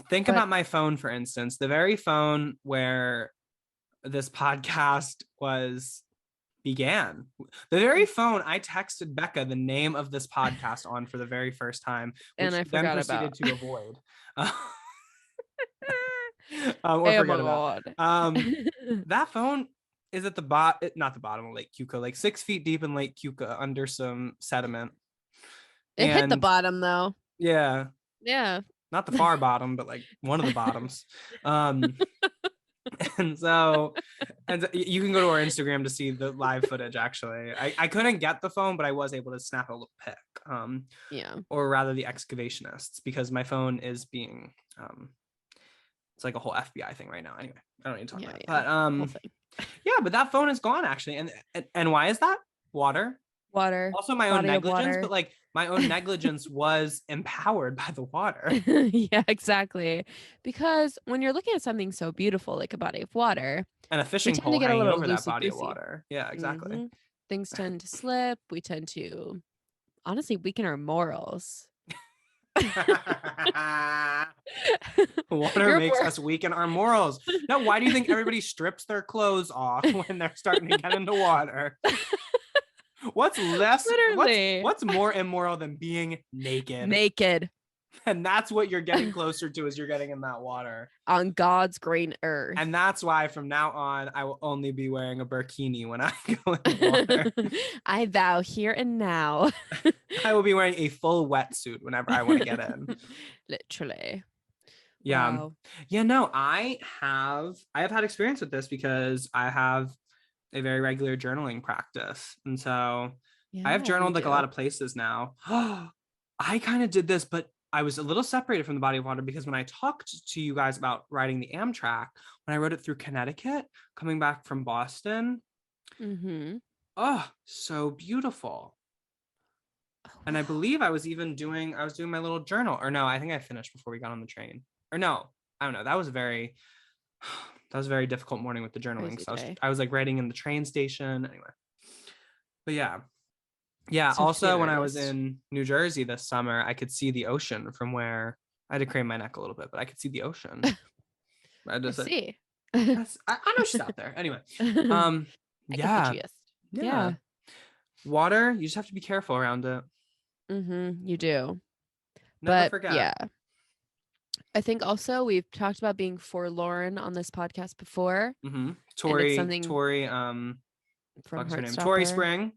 Think But- about my phone, for instance, the very phone where this podcast began. The very phone I texted Becca the name of this podcast on for the very first time, which And I she then forgot proceeded about. to avoid. Or Oh forget my about. That phone is at the not the bottom of Lake Keuka, like 6 feet deep in Lake Keuka under some sediment. It hit the And bottom though. yeah, Yeah. not the far bottom, but like one of the bottoms. And so you can go to our Instagram to see the live footage. Actually, I couldn't get the phone, but I was able to snap a little pic. Yeah. Or rather the excavationists, because my phone is being it's like a whole FBI thing right now. Anyway, I don't need to talk about it. But Whole thing. yeah, but that phone is gone actually. And why is that? Water. Water. Also my own Body of negligence, water. but like my own negligence was empowered by the water. Yeah, exactly. Because when you're looking at something so beautiful like a body of water, And a we fishing tend pole to get a hanging little over that body of loosey-goosey. water. Yeah, exactly. Mhm. Things tend to slip. We tend to honestly weaken our morals. Water Your makes mor- us weaken our morals. No, why do you think everybody strips their clothes off when they're starting to get into water? What's less Literally. what's more immoral than being naked? Naked And that's what you're getting closer to as you're getting in that water. on God's green earth. And that's why from now on I will only be wearing a burkini when I go in the water. I vow here and now. I will be wearing a full wetsuit whenever I want to get in. Literally. Yeah. Wow. Yeah, no, I have had experience with this because I have a very regular journaling practice. And so I have Yeah, you journaled like a lot do. of places now. I kind of did this, but I was a little separated from the body of water because when I talked to you guys about riding the Amtrak, when I rode it through Connecticut, coming back from Boston, Mm-hmm. oh, so beautiful. And I believe I was doing my little journal. Or no, I think I finished before we got on the train. Or no, I don't know. That was a very difficult morning with the journaling. Crazy So day. I was like writing in the train station anyway. But yeah. Yeah. So Also, when I was artist. in New Jersey this summer, I could see the ocean from where I had to crane my neck a little bit, but I could see the ocean. I just see. I know she's out there. Anyway. I get Yeah. the gist. Yeah. Water, you just have to be careful around it. Mm-hmm. You do. Never But forget. yeah. I think also we've talked about being forlorn on this podcast before. Mm-hmm. Tori, from from her name? Heartstopper. Tori Spring.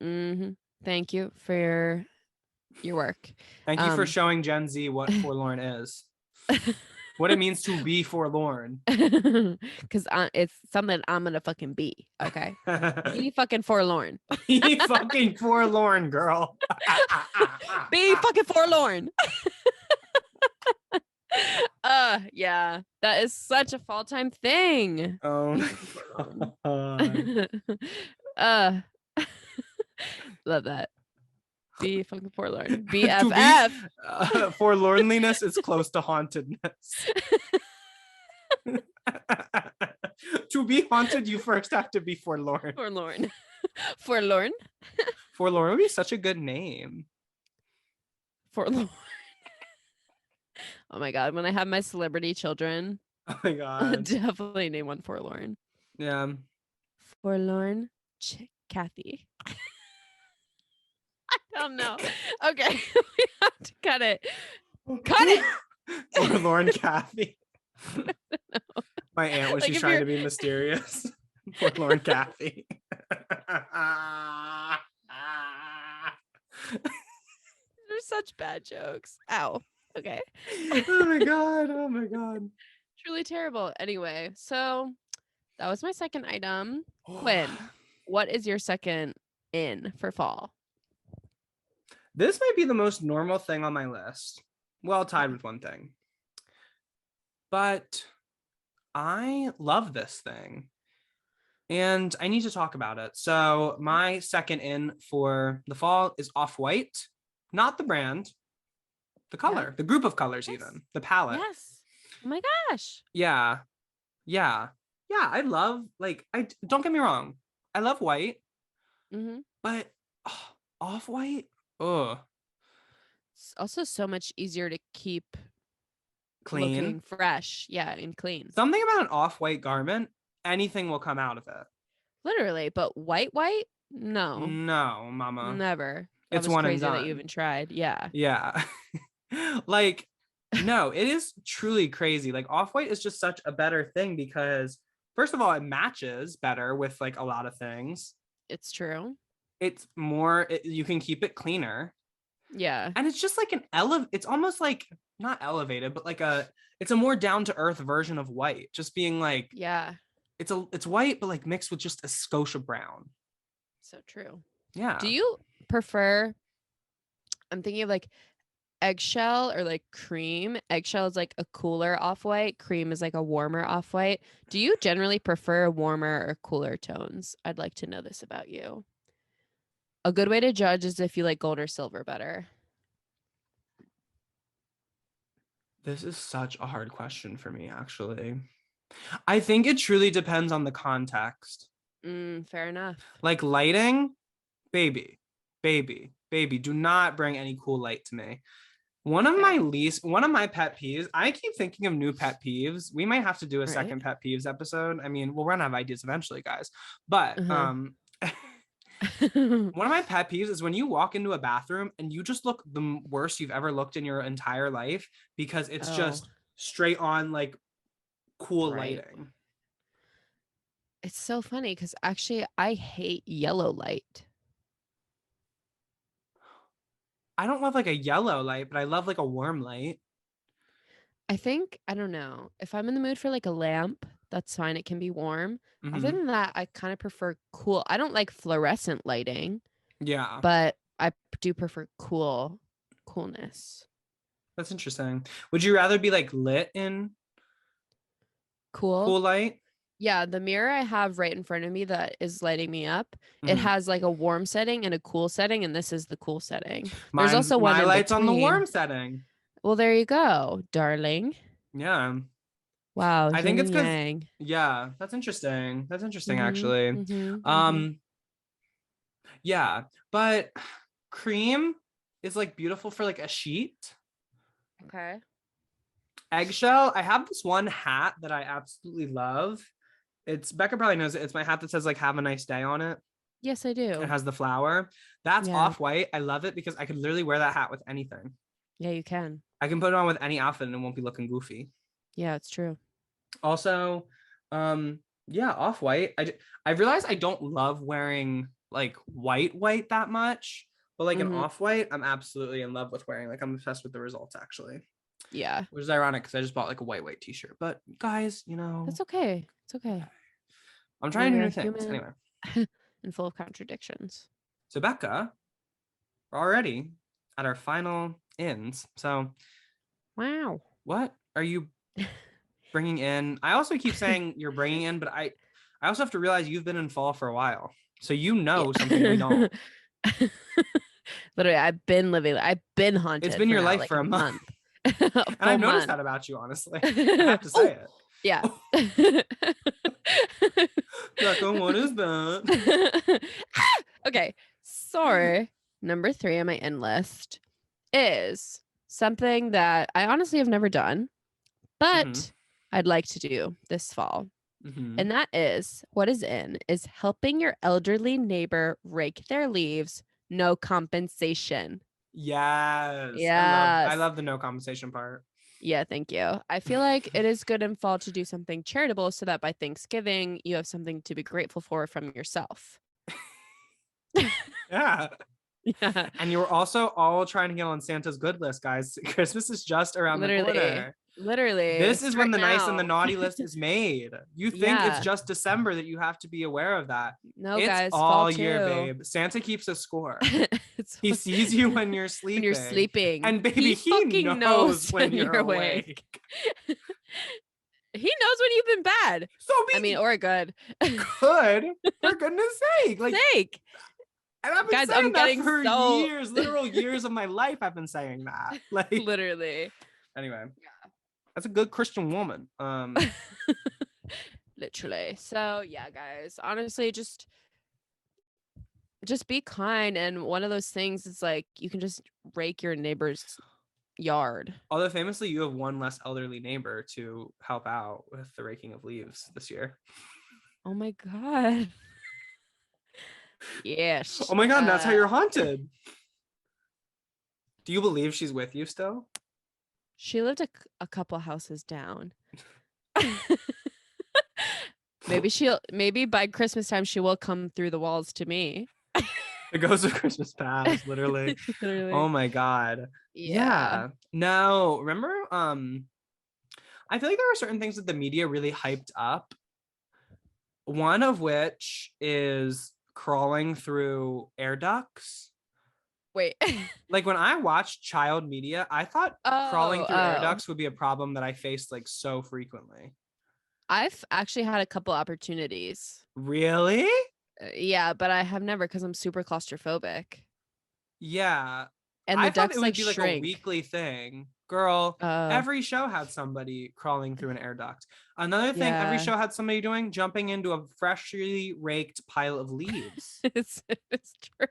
Mm-hmm. Thank you for your work. Thank you for showing Gen Z what forlorn is. What it means to be forlorn. Because it's something I'm gonna fucking be. Okay, be fucking forlorn. Be fucking forlorn, girl. Be fucking forlorn. Yeah, that is such a fall time thing. Oh my God. Love that. Be fucking forlorn. BFF. Forlornliness is close to hauntedness. To be haunted, you first have to be forlorn. Forlorn. Forlorn. Forlorn would be such a good name. Forlorn. Oh my God. When I have my celebrity children, Oh my I'll God. definitely name one Forlorn. Yeah. Forlorn Kathy. I don't know. Okay. We have to cut it. Cut it. Forlorn Kathy. My aunt when Like she's if trying to you're- be mysterious. Forlorn Kathy. They're such bad jokes. Ow. Okay. Oh my God. Oh my God. Truly terrible. Anyway, so That was my second item. Quinn, what is your second in for fall? This might be the most normal thing on my list. Well, tied with one thing. But I love this thing. And I need to talk about it. So my second in for the fall is Off-White. Not the brand, the color, the group of colors, Yes. even the palette. Yes. Oh my gosh. Yeah. I love, like, I don't get me wrong, I love white, but Off-White, It's also so much easier to keep clean, looking fresh. Yeah, and clean. something about an Off-White garment, anything will come out of it. Literally, but white? No. No, mama, Never. That it's was one and crazy that you done. even tried. Yeah. Like, no, it is truly crazy. Like, Off-White is just such a better thing because, first of all, it matches better with like a lot of things. It's true. It's more, you can keep it cleaner. Yeah. And it's just like it's almost like not elevated, but like it's a more down to earth version of white. Just being like, Yeah. it's white, but like mixed with just a Scotia brown. So true. Yeah. Do you prefer, I'm thinking of like eggshell or like cream? Eggshell is like a cooler Off-White. Cream is like a warmer Off-White. Do you generally prefer warmer or cooler tones? I'd like to know this about you. A good way to judge is if you like gold or silver better. This is such a hard question for me, actually. I think it truly depends on the context. Fair enough. Like lighting, baby, do not bring any cool light to me. One of my pet peeves, I keep thinking of new pet peeves. We might have to do a second pet peeves episode. I mean, we'll run out of ideas eventually, guys. But one of my pet peeves is when you walk into a bathroom and you just look the worst you've ever looked in your entire life because it's just straight on like cool lighting. It's so funny because actually I hate yellow light. I don't love like a yellow light, but I love like a warm light. I think, I don't know, if I'm in the mood for like a lamp, that's fine. It can be warm. Other than that, I kind of prefer cool. I don't like fluorescent lighting. Yeah. But I do prefer coolness. That's interesting. Would you rather be like lit in cool light? Yeah, the mirror I have right in front of me that is lighting me up, it has like a warm setting and a cool setting, and this is the cool setting. There's also one my in light's between. on the warm setting. Well, there you go, darling. Yeah. Wow. I think it's because yeah, that's interesting. That's interesting, actually. Yeah, but cream is like beautiful for like a sheet. Okay. Eggshell, I have this one hat that I absolutely love. It's Becca probably knows it. It's my hat that says like "Have a nice day" on it. Yes, I do. It has the flower. That's Off-White. I love it because I could literally wear that hat with anything. Yeah, you can. I can put it on with any outfit and it won't be looking goofy. Yeah, it's true. Also, Off-White. I realized I don't love wearing like white that much, but like an Off-White, I'm absolutely in love with wearing. Like, I'm obsessed with the results, actually. Yeah. Which is ironic because I just bought like a white t-shirt. But guys, you know, That's okay. It's okay. I'm trying new things anyway. And full of contradictions. So Becca, we're already at our final ins. So, wow, what are you bringing in? I also keep saying you're bringing in, but I also have to realize you've been in fall for a while, so you know something we don't. Literally, I've been haunted. It's been your life like for a month. And I've noticed that about you, honestly. I have to say it. Yeah. Becca, what is that? Okay. So, number 3 on my end list is something that I honestly have never done, but I'd like to do this fall. And that is, what is helping your elderly neighbor rake their leaves, no compensation. Yes. Yes. I love the no compensation part. Yeah, thank you. I feel like it is good in fall to do something charitable so that by Thanksgiving, you have something to be grateful for from yourself. Yeah. Yeah. And you're also all trying to get on Santa's good list, guys. Christmas is just around the corner. Literally. This is when Start the nice and the now. naughty list is made. You think it's Yeah. just December that you have to be aware of that. No, It's guys, all fall year, too. babe. Santa keeps a score. It's He sees you when you're sleeping. when you're sleeping. And baby, he fucking knows when you're awake. He knows when you've been bad. So I mean, or good. good, for goodness sake. Like, Sake. and I've been Guys, saying I'm that getting for so- years, literal years of my life. I've been saying that. Like, Literally. anyway, that's a good Christian woman. Literally. So yeah, guys, honestly, just be kind. And one of those things is like you can just rake your neighbor's yard. Although famously, you have one less elderly neighbor to help out with the raking of leaves this year. Oh my god. Yes. Oh my god, that's how you're haunted. Do you believe she's with you still? She lived a couple houses down. Maybe by Christmas time she will come through the walls to me. The ghost of Christmas past, literally. Literally. Oh my god. Yeah. No, remember, I feel like there were certain things that the media really hyped up. One of which is crawling through air ducts. Wait. Like when I watched child media, I thought crawling through air Oh. ducts would be a problem that I faced like so frequently. I've actually had a couple opportunities. Really? Yeah, but I have never because I'm super claustrophobic. Yeah. And the I thought ducts it would like be like shrink. a weekly thing. Girl, Oh. every show had somebody crawling through an air duct. Another thing every Yeah. show had somebody doing, jumping into a freshly raked pile of leaves. it's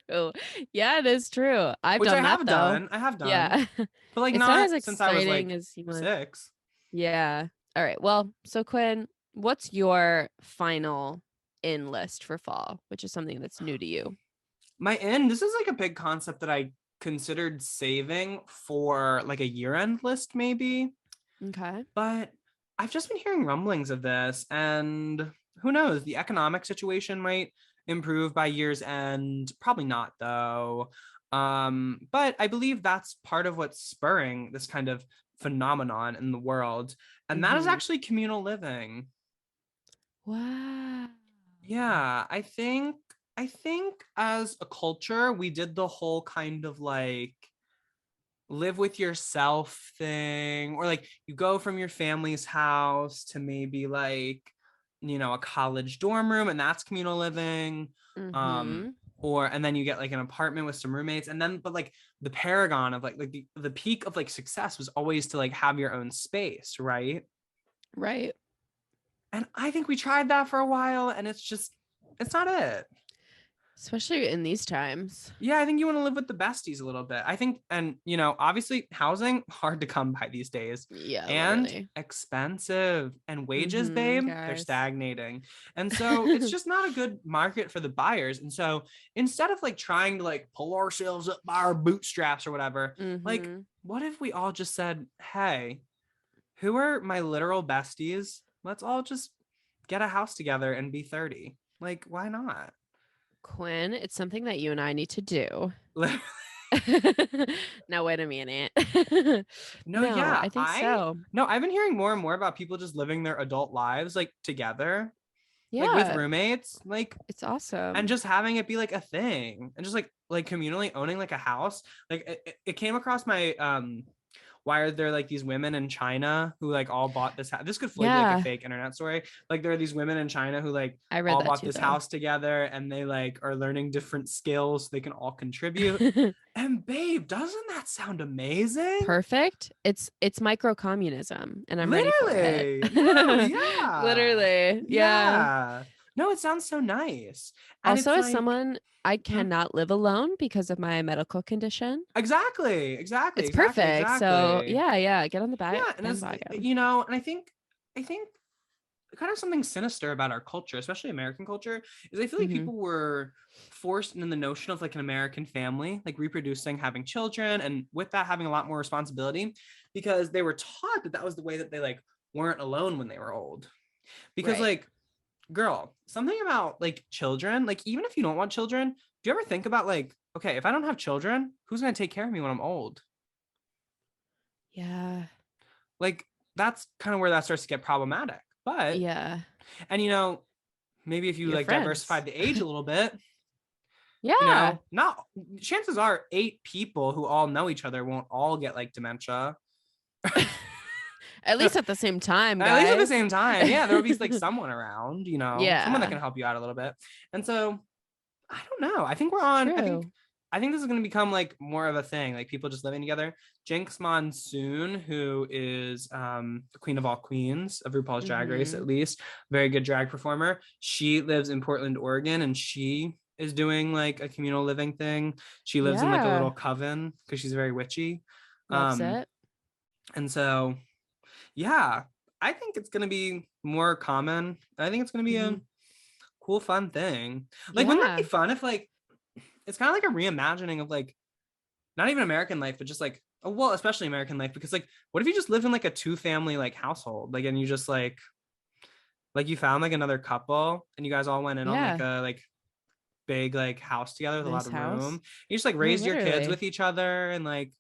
true. Yeah, it is true. I've Which done I that, have though. done. I have done. Yeah. But like It's not as since I was like exciting as you want. 6. Yeah. All right. Well, so Quinn, what's your final in list for fall, which is something that's new to you? My end, this is like a big concept that I considered saving for like a year-end list maybe. Okay. But I've just been hearing rumblings of this, and who knows, the economic situation might improve by year's end. Probably not though. But I believe that's part of what's spurring this kind of phenomenon in the world. And that is actually communal living. Wow. Yeah, I think as a culture, we did the whole kind of like live with yourself thing, or like you go from your family's house to maybe like, you know, a college dorm room, and that's communal living. Or and then you get like an apartment with some roommates, and then but like the paragon of like the peak of like success was always to like have your own space, right? Right. And I think we tried that for a while, and it's not it. Especially in these times. Yeah, I think you want to live with the besties a little bit. I think, and you know, obviously housing hard to come by these days. Yeah. And literally. expensive. And wages, babe, they're guys. stagnating. And so it's just not a good market for the buyers. And so instead of like trying to like pull ourselves up by our bootstraps or whatever, like what if we all just said, hey, who are my literal besties? Let's all just get a house together and be 30. Like, why not? Quinn, it's something that you and I need to do. Now, wait a minute. No, yeah, I think so. No, I've been hearing more and more about people just living their adult lives like together, Yeah. like with roommates, like It's awesome. and just having it be like a thing, and just like communally owning like a house. Like it came across my why are there like these women in China who like all bought this house? This could float be like a fake internet story. Like there are these women in China who like I read all that bought too, this though. house together, and they like are learning different skills so they can all contribute. And babe, doesn't that sound amazing? Perfect. It's micro communism, and I'm ready for Literally. it. No, yeah. Literally. Yeah. No, it sounds so nice. And Also, it's as like, someone, I cannot live alone because of my medical condition. Exactly. It's perfect. So yeah, get on the back. Yeah, and it's, you know, and I think kind of something sinister about our culture, especially American culture, is I feel like people were forced in the notion of like an American family, like reproducing, having children, and with that having a lot more responsibility, because they were taught that was the way that they like weren't alone when they were old. Because like, girl, something about like children, like even if you don't want children, do you ever think about like, okay, if I don't have children, who's gonna take care of me when I'm old? Yeah. Like, that's kind of where that starts to get problematic. But Yeah. and you know, maybe if you Your like friends. diversified the age a little bit, Yeah. you know, not chances are 8 people who all know each other won't all get like dementia. At least at the same time, guys. At least at the same time. Yeah, there will be like someone around, you know, someone that Yeah. can help you out a little bit. And so I don't know. I think we're on. True. I think this is going to become like more of a thing, like people just living together. Jinx Monsoon, who is the queen of all queens of RuPaul's Drag Race, at least, very good drag performer. She lives in Portland, Oregon, and she is doing like a communal living thing. She lives in like a Yeah. little coven because she's very witchy. Loves it. And so, yeah, I think it's going to be more common. I think it's going to be a cool, fun thing. Like, wouldn't that be fun if like, it's kind of like a reimagining of like, not even American life, but just like, oh, well, especially American life, because like, what if you just live in like a 2-family like household, like, and you just like you found like another couple and you guys all went in on like a like big like house together with Nice a lot of house. room. You just like raised your kids literally. with each other and like,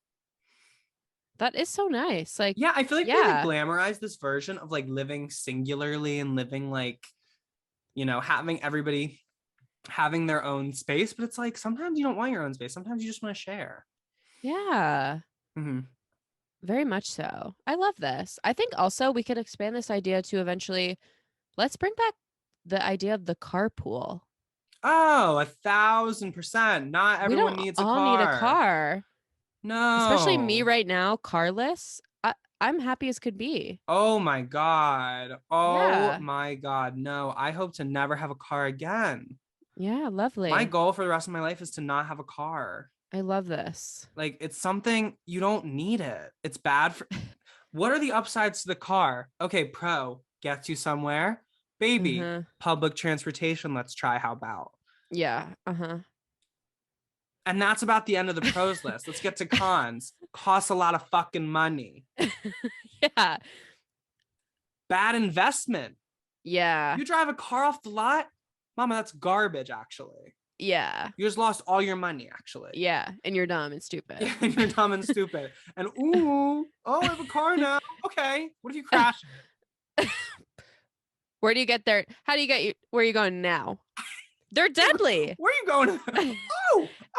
That is so nice. Like, yeah, I feel like they like glamorize this version of like living singularly and living like, you know, having everybody having their own space, but it's like sometimes you don't want your own space. Sometimes you just want to share. Yeah. Very much so. I love this. I think also we could expand this idea to eventually, let's bring back the idea of the carpool. Oh, 1,000%. Not everyone needs a car. We don't all need a car. No. Especially me right now, carless. I'm happy as could be. Oh my God. Oh Yeah. my God. No, I hope to never have a car again. Yeah, lovely. My goal for the rest of my life is to not have a car. I love this. Like, it's something you don't need it. It's bad for. What are the upsides to the car? Okay, pro, gets you somewhere. Baby, public transportation. Let's try. How about? Yeah. And that's about the end of the pros list. Let's get to cons. Costs a lot of fucking money. Yeah. Bad investment. Yeah. You drive a car off the lot, mama, that's garbage, actually. Yeah. You just lost all your money, actually. Yeah. And you're dumb and stupid. Yeah, and you're dumb and stupid. And I have a car now. Okay. What if you crash it? Where do you get there? How do you get where are you going now? They're deadly. Where are you going?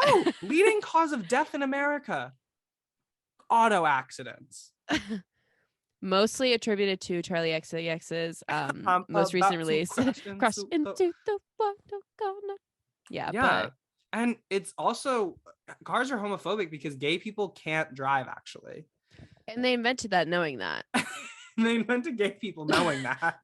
Oh, leading cause of death in America. Auto accidents. Mostly attributed to Charlie XCX's most recent release. Cross into the water. Yeah. But and it's also, cars are homophobic because gay people can't drive, actually. And they invented that knowing that. They invented gay people knowing that.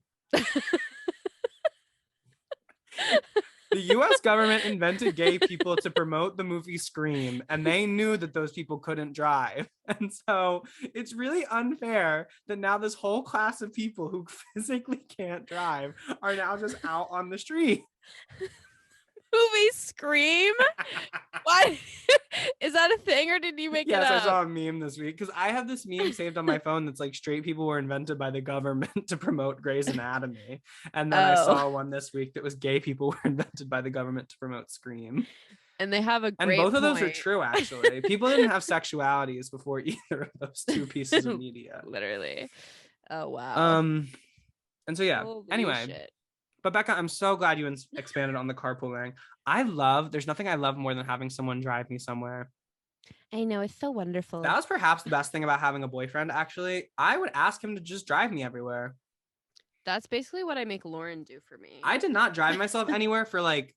The US government invented gay people to promote the movie Scream, and they knew that those people couldn't drive. And so it's really unfair that now this whole class of people who physically can't drive are now just out on the street. Movie Scream? What? Is that a thing or did you make it up? Yes, I saw a meme this week because I have this meme saved on my phone that's like straight people were invented by the government to promote Grey's Anatomy. And then I saw one this week that was gay people were invented by the government to promote Scream. And they have a great And both of those are point. true, actually. People didn't have sexualities before either of those two pieces of media. Literally. Oh, wow. And so, yeah. Holy anyway. shit. But Becca, I'm so glad you expanded on the carpooling. There's nothing I love more than having someone drive me somewhere. I know, it's so wonderful. That was perhaps the best thing about having a boyfriend, actually. I would ask him to just drive me everywhere. That's basically what I make Lauren do for me. I did not drive myself anywhere for like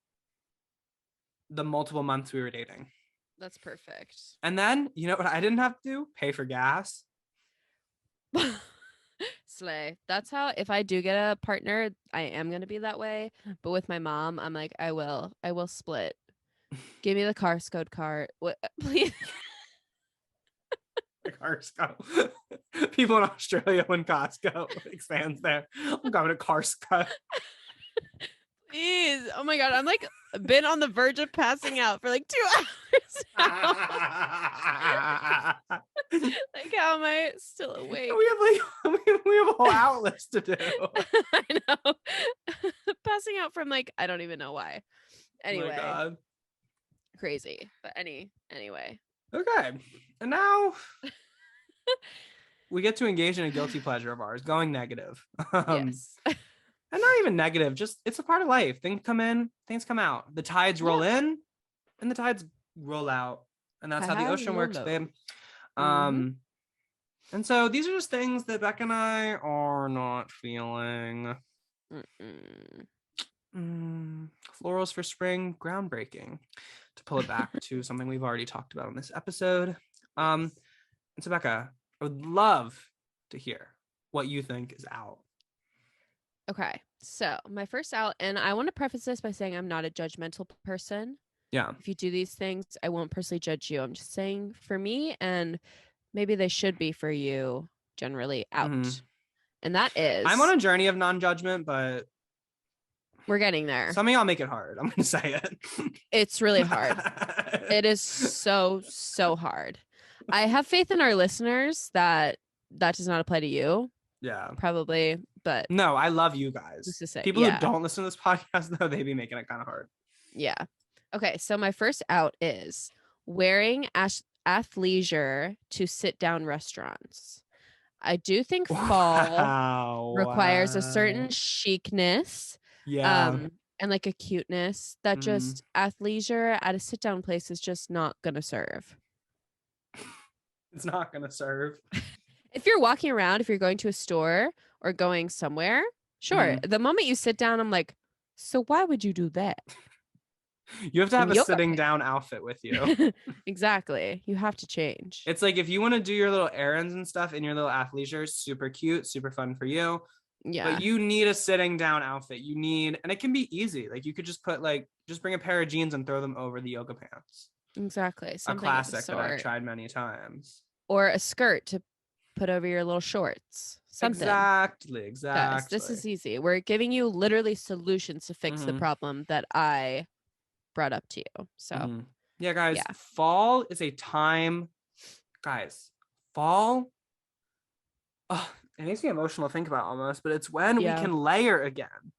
the multiple months we were dating. That's perfect. And then, you know what I didn't have to do? Pay for gas. Slay. That's how, if I do get a partner, I am going to be that way. But with my mom, I'm like, I will split. Give me the Costco card. What, please. Costco. People in Australia when Costco expands there. I'm going to Costco. Please. Oh my God. I'm like, been on the verge of passing out for like 2 hours now. Like, how am I still awake? We have a whole outlets to do. I know. Passing out from like, I don't even know why. Anyway. Oh my God. Crazy. But anyway. Okay. And now we get to engage in a guilty pleasure of ours, going negative. Yes. And not even negative, just it's a part of life. Things come in, things come out. The tides roll in and the tides roll out. And that's how the ocean works, babe. And so these are just things that Becca and I are not feeling. Florals for spring, groundbreaking. To pull it back to something we've already talked about in this episode. And so Becca, I would love to hear what you think is out. Okay, so my first out, and I want to preface this by saying I'm not a judgmental person. Yeah. If you do these things, I won't personally judge you. I'm just saying for me, and maybe they should be for you, generally out. And that is... I'm on a journey of non-judgment, but... we're getting there. Some of y'all make it hard. I'm going to say it. It's really hard. It is so hard. I have faith in our listeners that does not apply to you. Yeah. Probably, but... no, I love you guys. Just to say, people who don't listen to this podcast, though, they be making it kind of hard. Yeah. Okay, so my first out is wearing athleisure to sit-down restaurants. I do think fall requires a certain chicness. Yeah. And like a cuteness that just athleisure at a sit-down place is just not gonna serve. It's not gonna serve. If you're walking around, if you're going to a store or going somewhere, sure. The moment you sit down, I'm like, so why would you do that? You have to have a sitting down outfit with you. Exactly. You have to change. It's like if you want to do your little errands and stuff in your little athleisure, super cute, super fun for you. Yeah. But you need a sitting down outfit. You need, and it can be easy. Like you could just put just bring a pair of jeans and throw them over the yoga pants. Exactly. Something a classic that I've tried many times. Or a skirt to put over your little shorts. Something. Exactly. Guys, this is easy. We're giving you literally solutions to fix the problem that I brought up to you. So yeah, guys, fall is a time, guys, fall. Oh, it makes me emotional to think about almost, but it's when we can layer again.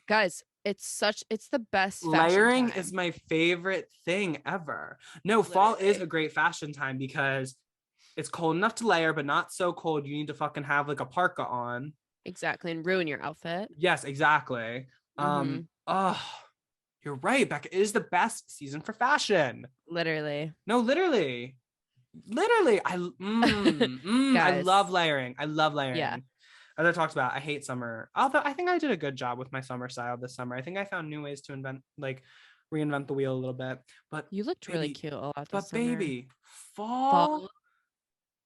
Guys, it's the best fashion layering time. Is my favorite thing ever. No, literally. Fall is a great fashion time because it's cold enough to layer, but not so cold you need to fucking have like a parka on. Exactly, and ruin your outfit. Yes, exactly. You're right, Becca. It is the best season for fashion. Literally. No, literally. I love layering. Yeah. As I talked about, I hate summer. Although I think I did a good job with my summer style this summer. I think I found new ways to reinvent the wheel a little bit. But you looked really cute a lot this summer. Baby, fall.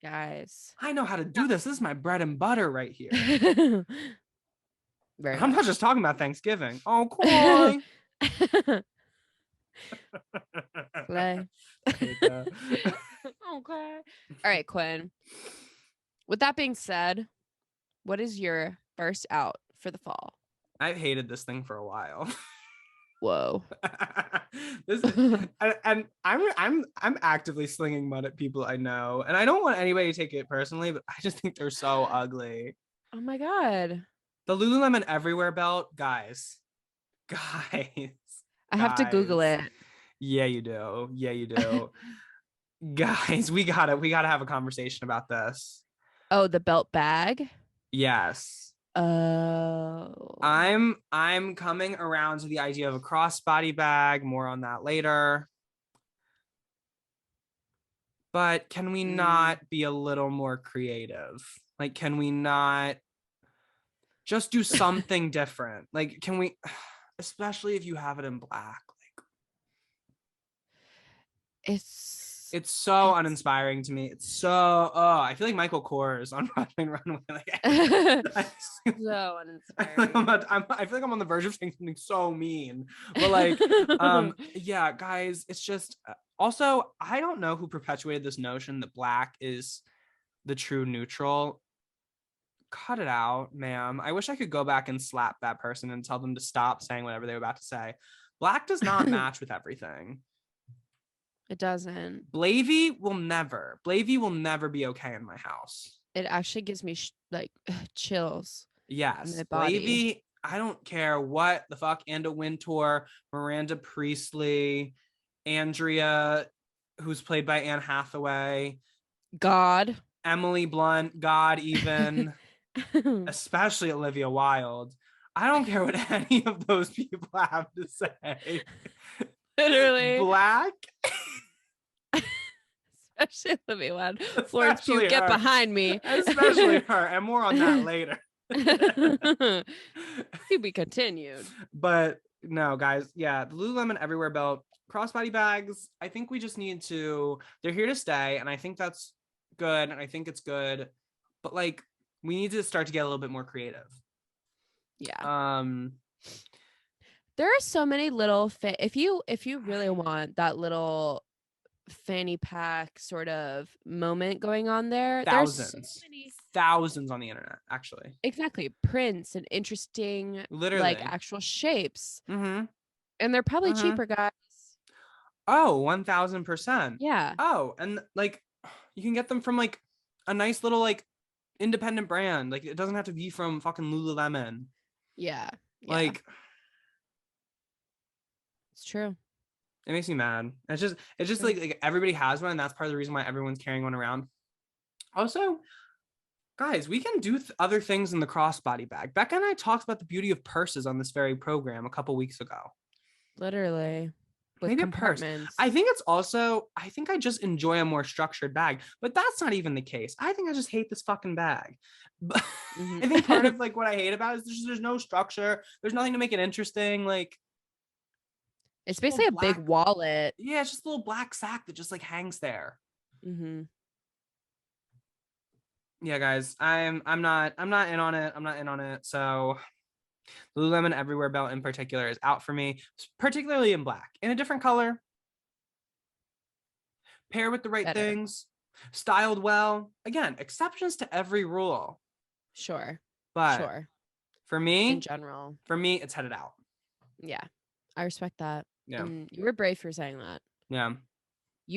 Guys, I know how to do this. This is my bread and butter right here. I'm not just talking about Thanksgiving. Oh, cool. Play. Okay. All right, Quinn. With that being said, what is your first out for the fall? I've hated this thing for a while. Whoa. And I'm actively slinging mud at people I know, and I don't want anybody to take it personally, but I just think they're so ugly. Oh my god. The Lululemon Everywhere belt, guys. I have to Google it. Yeah, you do. Guys, we gotta have a conversation about this. Oh, the belt bag? Yes. Oh. I'm coming around to the idea of a crossbody bag. More on that later. But can we not be a little more creative? Like, can we not just do something different? Like, can we, especially if you have it in black? It's so uninspiring to me. It's so I feel like Michael Kors on Runway. So uninspiring. I feel like I'm on the verge of saying something so mean. But yeah, guys, it's just also I don't know who perpetuated this notion that black is the true neutral. Cut it out, ma'am. I wish I could go back and slap that person and tell them to stop saying whatever they were about to say. Black does not match with everything. It doesn't. Blavy will never be okay in my house. It actually gives me chills. Yes. In my body. Blavy, I don't care what the fuck. Anna Wintour, Miranda Priestley, Andrea, who's played by Anne Hathaway. God. Emily Blunt, God, even, especially Olivia Wilde. I don't care what any of those people have to say. Literally. Black, Especially Olivia Wilde. Florence Pugh, especially get her. behind me. Especially her, and more on that later. To be continued. But no, guys, yeah, the Lululemon Everywhere belt, crossbody bags. I think we just need to. They're here to stay, and I think that's good, and I think it's good. But like, we need to start to get a little bit more creative. Yeah. There are so many little if you really want that little fanny pack sort of moment going on there, Thousands, there's so many thousands on the internet, actually. exactly prints and interesting Literally like actual shapes. Mm-hmm. And they're probably cheaper, guys. Oh, 1000%. Yeah. Oh, and like you can get them from like a nice little like independent brand. Like it doesn't have to be from fucking Lululemon. Yeah. Like it's true. It makes me mad. It's just like everybody has one, and that's part of the reason why everyone's carrying one around. Also, guys, we can do other things in the crossbody bag. Becca and I talked about the beauty of purses on this very program a couple weeks ago. Literally. With Maybe compartments. I think I just enjoy a more structured bag, but that's not even the case. I think I just hate this fucking bag. But I think part of like what I hate about it is there's no structure. There's nothing to make it interesting. Like it's basically a big wallet. Yeah, it's just a little black sack that just like hangs there. Mm-hmm. Yeah, guys, I'm not in on it. I'm not in on it. So Lululemon Everywhere belt in particular is out for me, particularly in black. In a different color, pair with the right things, styled well. Again, exceptions to every rule. Sure. But for me, in general, it's headed out. Yeah, I respect that. Yeah, and you were brave for saying that. Yeah,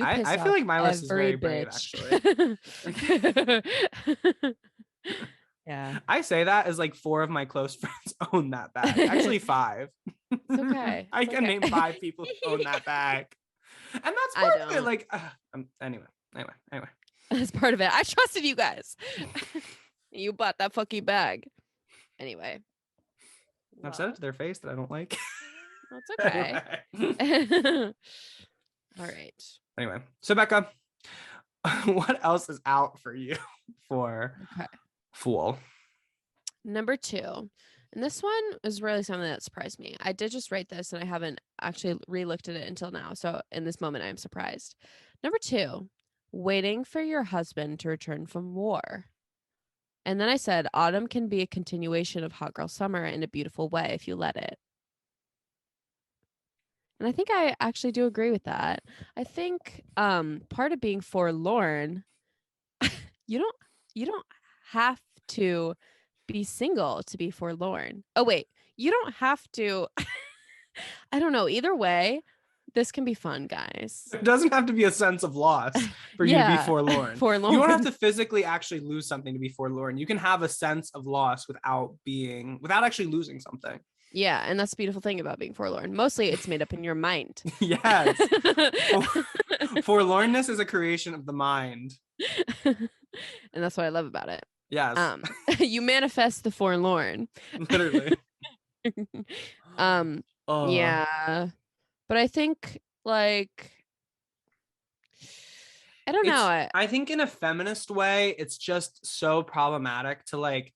I feel like my list is very brave, actually. Yeah, I say that as like 4 of my close friends own that bag. Actually 5. It's okay. I can name 5 people who own that bag, and that's part of it. Like, anyway, that's part of it. I trusted you guys. You bought that fucking bag. Anyway, I've said it to their face that I don't like. That's okay. All right. Anyway, so Becca, what else is out for you for Fool? Number 2. And this one is really something that surprised me. I did just write this and I haven't actually re-looked at it until now. So in this moment, I'm surprised. Number 2, waiting for your husband to return from war. And then I said, autumn can be a continuation of hot girl summer in a beautiful way if you let it. And I think I actually do agree with that. I think part of being forlorn, you don't have to be single to be forlorn. Oh wait, you don't have to. I don't know. Either way, this can be fun, guys. It doesn't have to be a sense of loss for you to be forlorn. Forlorn. You don't have to physically actually lose something to be forlorn. You can have a sense of loss without actually losing something. Yeah, and that's the beautiful thing about being forlorn. Mostly it's made up in your mind. Yes. Forlornness is a creation of the mind. And that's what I love about it. Yes. You manifest the forlorn. Literally. Yeah. But I think like I don't know. I think in a feminist way, it's just so problematic to like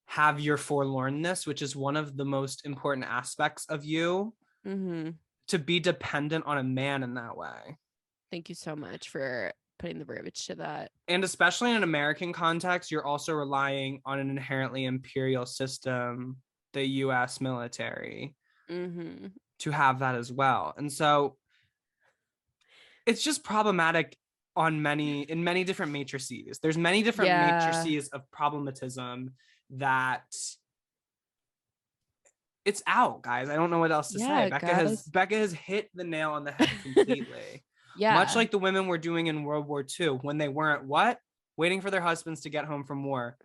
have your forlornness, which is one of the most important aspects of you, to be dependent on a man in that way. Thank you so much for putting the verbiage to that. And especially in an American context, you're also relying on an inherently imperial system, the US military, to have that as well. And so it's just problematic in many different matrices. There's many different matrices of problematism that it's out, guys. I don't know what else to say. Becca has hit the nail on the head completely. Yeah. Much like the women were doing in World War II when they weren't waiting for their husbands to get home from war.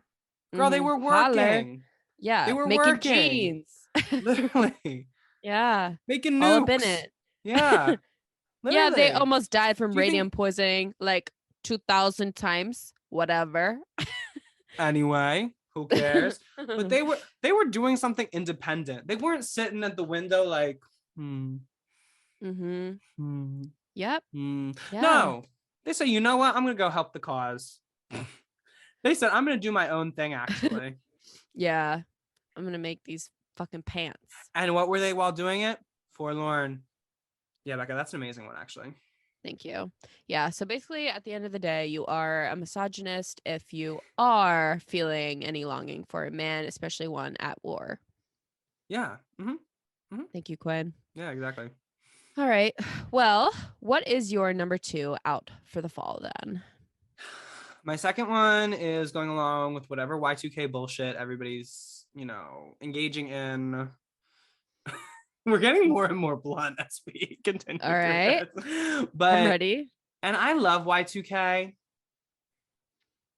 Girl, they were working. Holler. Yeah. They were making working. Jeans. Literally. Yeah. Making nukes. All up in it. Yeah. Yeah, they almost died from radium poisoning like 2,000 times. whatever. Anyway, who cares? But they were doing something independent. They weren't sitting at the window like, Mm-hmm. Yep. Yeah. No. They say, you know what? I'm gonna go help the cause. They said, I'm gonna do my own thing, actually. Yeah. I'm gonna make these fucking pants. And what were they while doing it? Forlorn. Yeah, Becca, that's an amazing one, actually. Thank you. Yeah. So basically, at the end of the day, you are a misogynist if you are feeling any longing for a man, especially one at war. Yeah. Thank you, Quinn. Yeah, exactly. All right. Well, what is your number 2 out for the fall then? My second one is going along with whatever Y2K bullshit everybody's, engaging in. We're getting more and more blunt as we continue. All right. But I'm ready. And I love Y2K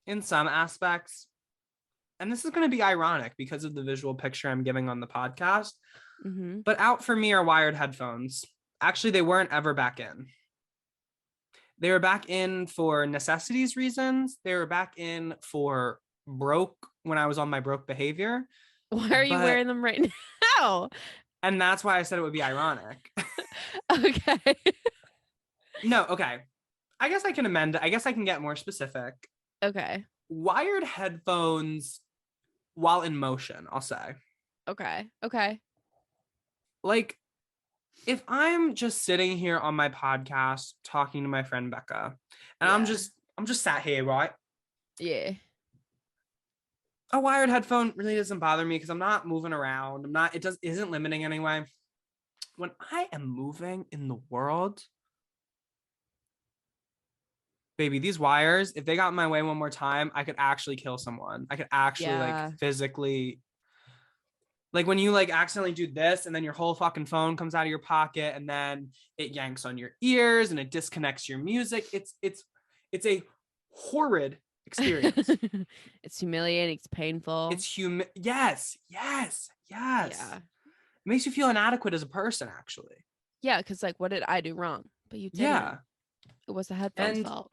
in some aspects. And this is going to be ironic because of the visual picture I'm giving on the podcast. Mm-hmm. But out for me are wired headphones. Actually, they weren't ever back in. They were back in for necessities reasons. They were back in for broke when I was on my broke behavior. Why are you wearing them right now? And that's why I said it would be ironic. Okay. No, okay. I guess I can amend it. I guess I can get more specific. Okay. Wired headphones while in motion, I'll say. Okay. Like, if I'm just sitting here on my podcast talking to my friend Becca, and I'm just sat here, right? Yeah. A wired headphone really doesn't bother me because I'm not moving around. Isn't limiting anyway. When I am moving in the world, baby, these wires, if they got in my way one more time, I could actually kill someone. I could actually like physically, like when you like accidentally do this and then your whole fucking phone comes out of your pocket and then it yanks on your ears and it disconnects your music. It's a horrid experience. It's humiliating. It's painful. It's Yes. Yeah. It makes you feel inadequate as a person, actually. Yeah, because like, what did I do wrong? But you didn't. Yeah. It was the headphones' fault.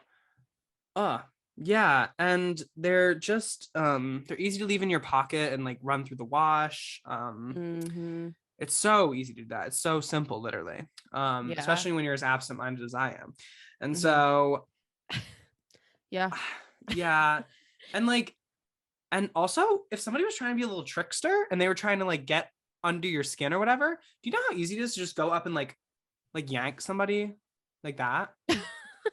Yeah, and they're just they're easy to leave in your pocket and like run through the wash. It's so easy to do that. It's so simple, literally. Especially when you're as absent-minded as I am. And so yeah. And also if somebody was trying to be a little trickster and they were trying to like get under your skin or whatever, do you know how easy it is to just go up and like yank somebody like that?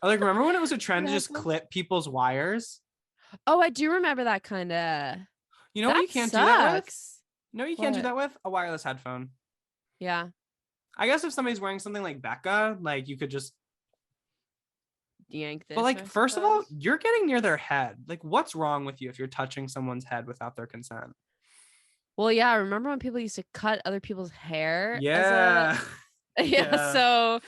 Like, remember when it was a trend to just clip people's wires? Oh, I do remember that kind of. You know what you can't do that with? No, you can't do that with a wireless headphone. Yeah. I guess if somebody's wearing something like Becca, like you could just yank this. But like, first of all, you're getting near their head. Like, what's wrong with you if you're touching someone's head without their consent? Well, yeah. I remember when people used to cut other people's hair. Yeah. So.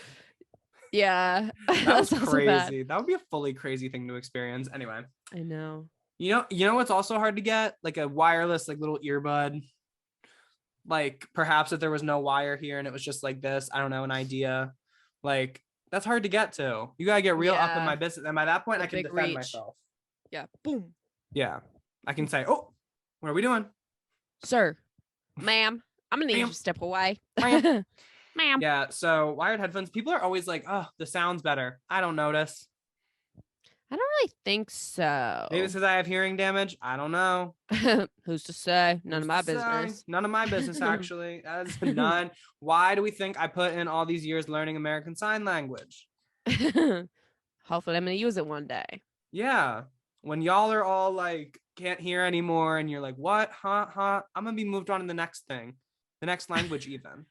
Yeah. That was crazy. That would be a fully crazy thing to experience. Anyway. I know. You know what's also hard to get? Like a wireless, like little earbud. Like perhaps if there was no wire here and it was just like this, I don't know, an idea. Like that's hard to get to. You gotta get real up in my business. And by that point, I can defend myself. Yeah. Boom. Yeah. I can say, oh, what are we doing? Sir, ma'am, I'm gonna need you to step away. Ma'am. Yeah, so wired headphones, people are always like, oh, the sound's better. I don't notice. I don't really think so. Maybe it's because I have hearing damage. I don't know. Who's to say? None of my business. None of my business, actually. That's none. Why do we think I put in all these years learning American Sign Language? Hopefully I'm going to use it one day. Yeah. When y'all are all like, can't hear anymore, and you're like, what? Huh? I'm going to be moved on to the next thing. The next language, even.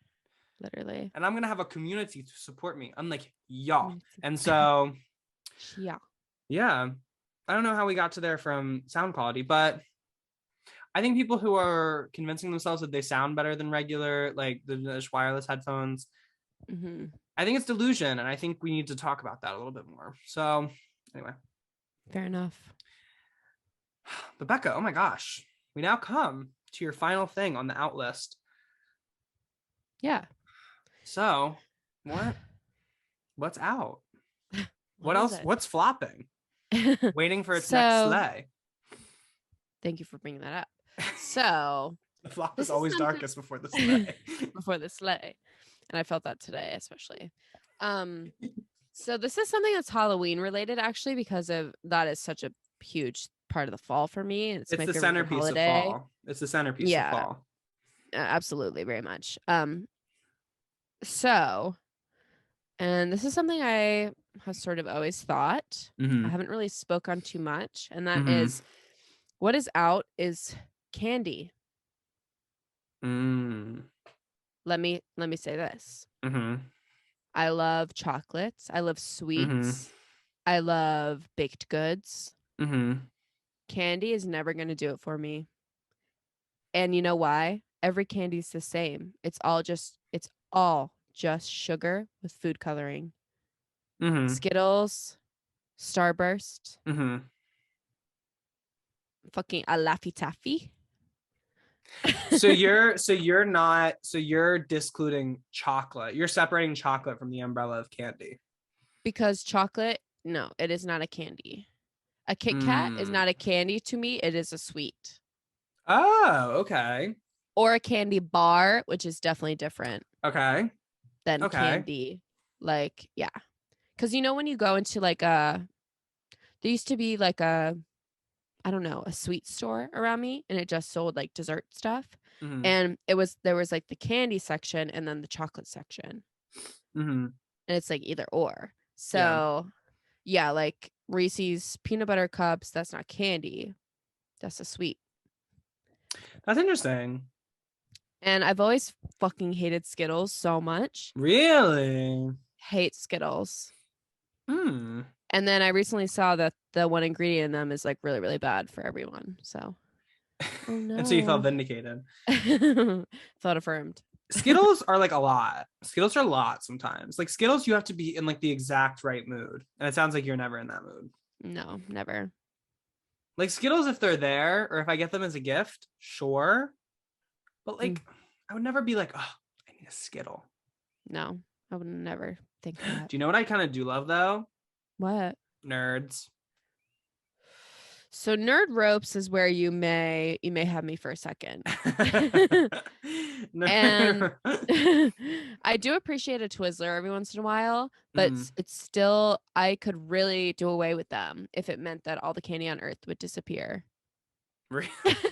Literally. And I'm going to have a community to support me. I'm like, y'all. And so... Yeah, I don't know how we got to there from sound quality, but I think people who are convincing themselves that they sound better than regular, like the wireless headphones, I think it's delusion, and I think we need to talk about that a little bit more. So anyway. Fair enough. But Becca, oh my gosh, we now come to your final thing on the out list. Yeah. So what's out? What else? What's flopping? Waiting for its next sleigh. Thank you for bringing that up. So The flock this is is always something- darkest before the sleigh. before the sleigh. And I felt that today, especially. So this is something that's Halloween related, actually, because of that is such a huge part of the fall for me. It's my It's the favorite centerpiece holiday. of fall. It's the centerpiece of fall. Absolutely, very much. So, and this is something I have sort of always thought. I haven't really spoke on too much, and that is what is out is candy. Let me say this. I love chocolates. I love sweets. I love baked goods. Candy is never going to do it for me. And you know why? Every candy's the same. It's all just sugar with food coloring. Skittles, Starburst, fucking a Laffy Taffy. So you're discluding chocolate. You're separating chocolate from the umbrella of candy. Because chocolate, no, it is not a candy. A Kit Kat is not a candy to me. It is a sweet. Oh, okay. Or a candy bar, which is definitely different. Okay. Than candy. Like, yeah. Because when you go into like there used to be like a sweet store around me, and it just sold like dessert stuff. And there was like the candy section and then the chocolate section. And it's like either or. So yeah, like Reese's peanut butter cups, that's not candy. That's a sweet. That's interesting. And I've always fucking hated Skittles so much. Really? Hate Skittles. And then I recently saw that the one ingredient in them is like really, really bad for everyone. So, oh no. And so you felt vindicated. Felt affirmed. Skittles are like a lot. Skittles are a lot sometimes. Like Skittles, you have to be in like the exact right mood. And it sounds like you're never in that mood. No, never. Like Skittles, if they're there or if I get them as a gift, sure. But like, I would never be like, oh, I need a Skittle. No, I would never think that. Do you know what I kind of do love though? What? Nerds. So nerd ropes is where you may have me for a second. And I do appreciate a Twizzler every once in a while, but it's still, I could really do away with them if it meant that all the candy on earth would disappear.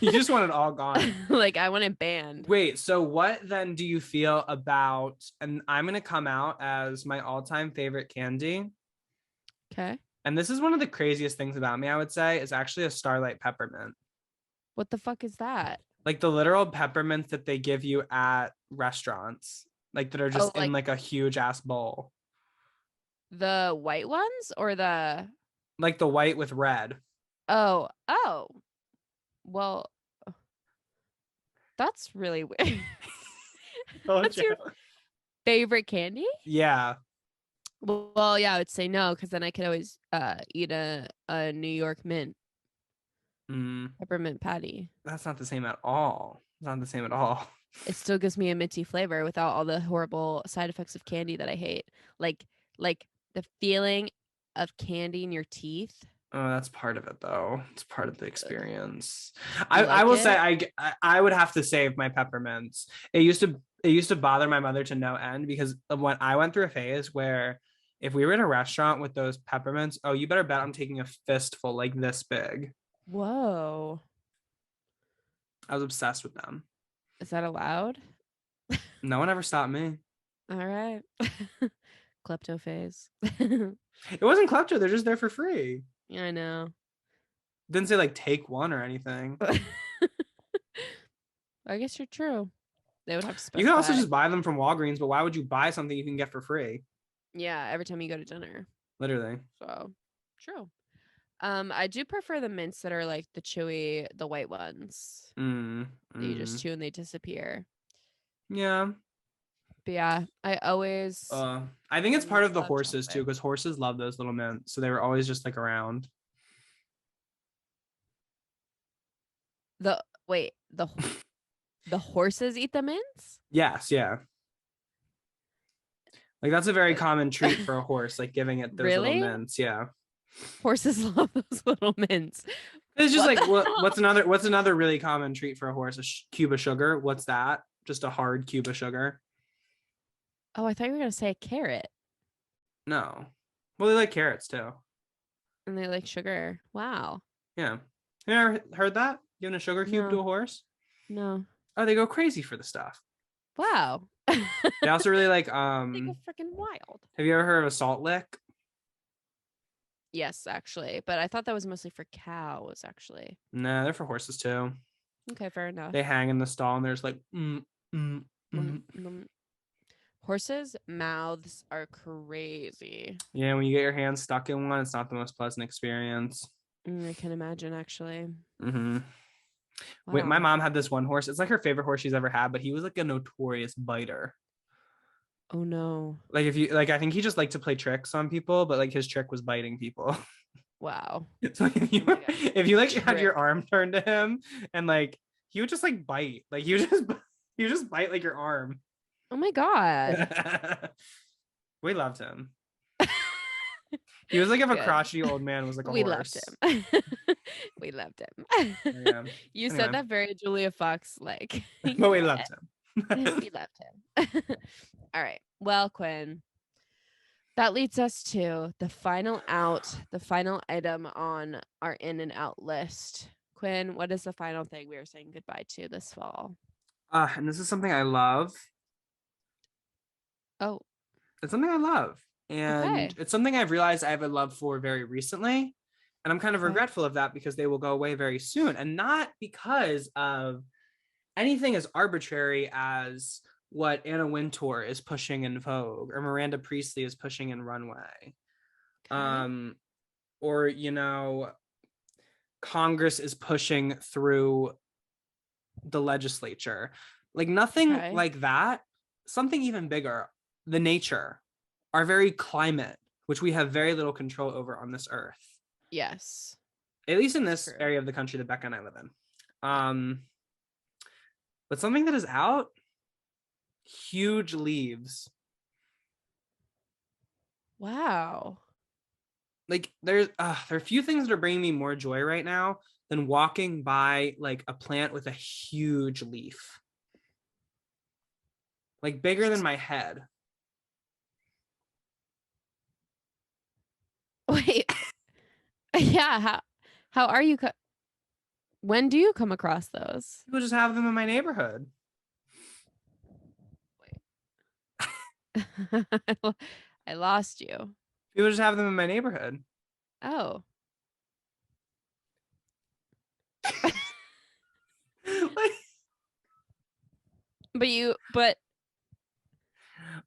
You just want it all gone. Like I want it banned. Wait, so what then do you feel about, and I'm going to come out as my all-time favorite candy. Okay. And this is one of the craziest things about me, I would say, is actually a Starlight Peppermint. What the fuck is that? Like the literal peppermints that they give you at restaurants, like that are just in like a huge ass bowl. The white ones or the? Like the white with red. Oh. Well, that's really weird. That's your favorite candy? Yeah. Well, yeah, I would say no, because then I could always eat a New York mint peppermint patty. That's not the same at all. It's not the same at all. It still gives me a minty flavor without all the horrible side effects of candy that I hate. Like the feeling of candy in your teeth. Oh, that's part of it though. It's part of the experience. Like I will say I would have to save my peppermints. It used to bother my mother to no end because when I went through a phase where if we were in a restaurant with those peppermints, oh, you better bet I'm taking a fistful like this big. Whoa. I was obsessed with them. Is that allowed? No one ever stopped me. All right. Klepto phase. It wasn't klepto. They're just there for free. Yeah, I know. Didn't say like take one or anything. I guess you're true. They would have to specify. You can also just buy them from Walgreens, but why would you buy something you can get for free? Yeah, every time you go to dinner. Literally. So true. I do prefer the mints that are like the chewy, the white ones. That you just chew and they disappear. Yeah. But yeah, I always I think it's part of the horses too, because horses love those little mints. So they were always just like around. The horses eat the mints? Yes, yeah. Like that's a very common treat for a horse, like giving it those little mints. Yeah. Horses love those little mints. It's just What like the what's another really common treat for a horse? A cube of sugar. What's that? Just a hard cube of sugar. Oh, I thought you were gonna say a carrot. No. Well, they like carrots too. And they like sugar. Wow. Yeah. You ever heard that? Giving a sugar cube to No. a horse? No. Oh, they go crazy for the stuff. Wow. They also really like They go freaking wild. have you ever heard of a salt lick? Yes, actually. But I thought that was mostly for cows, actually. No, they're for horses too. Okay, fair enough. They hang in the stall and there's like Horses' mouths are crazy. Yeah, when you get your hand stuck in one, it's not the most pleasant experience. I can imagine, actually. Wait, my Wow. mom had this one horse. It's like her favorite horse she's ever had, but he was like a notorious biter. Oh no. Like if you like, I think he just liked to play tricks on people, but like his trick was biting people. Wow. So like, if you Oh my God. if you like had your Trick. arm turned to him and like he would just like bite, like you just bite like your arm. Oh my God. We loved him. He was like if a Good. crotchety old man was like a We horse. loved him. We loved him. Yeah. You Anyway. said that very Julia Fox like. But we loved him. We loved him. All right. Well, Quinn, that leads us to the final item on our in and out list. Quinn, what is the final thing we are saying goodbye to this fall? And this is something I love. Oh, It's something I love. And Okay. it's something I've realized I have a love for very recently. And I'm kind of Okay. regretful of that because they will go away very soon. And not because of anything as arbitrary as what Anna Wintour is pushing in Vogue or Miranda Priestley is pushing in Runway. okay. Or, Congress is pushing through the legislature. Like nothing Okay. like that. Something even bigger, the nature, our very climate, which we have very little control over on this earth. Yes. At least in this True. area of the country that Becca and I live in. But something that is out, huge leaves. Wow. Like there are a few things that are bringing me more joy right now than walking by like a plant with a huge leaf. Like bigger than my head. Wait. Yeah. How are you? When do you come across those? People just have them in my neighborhood. I lost you. People just have them in my neighborhood. Oh. Like, But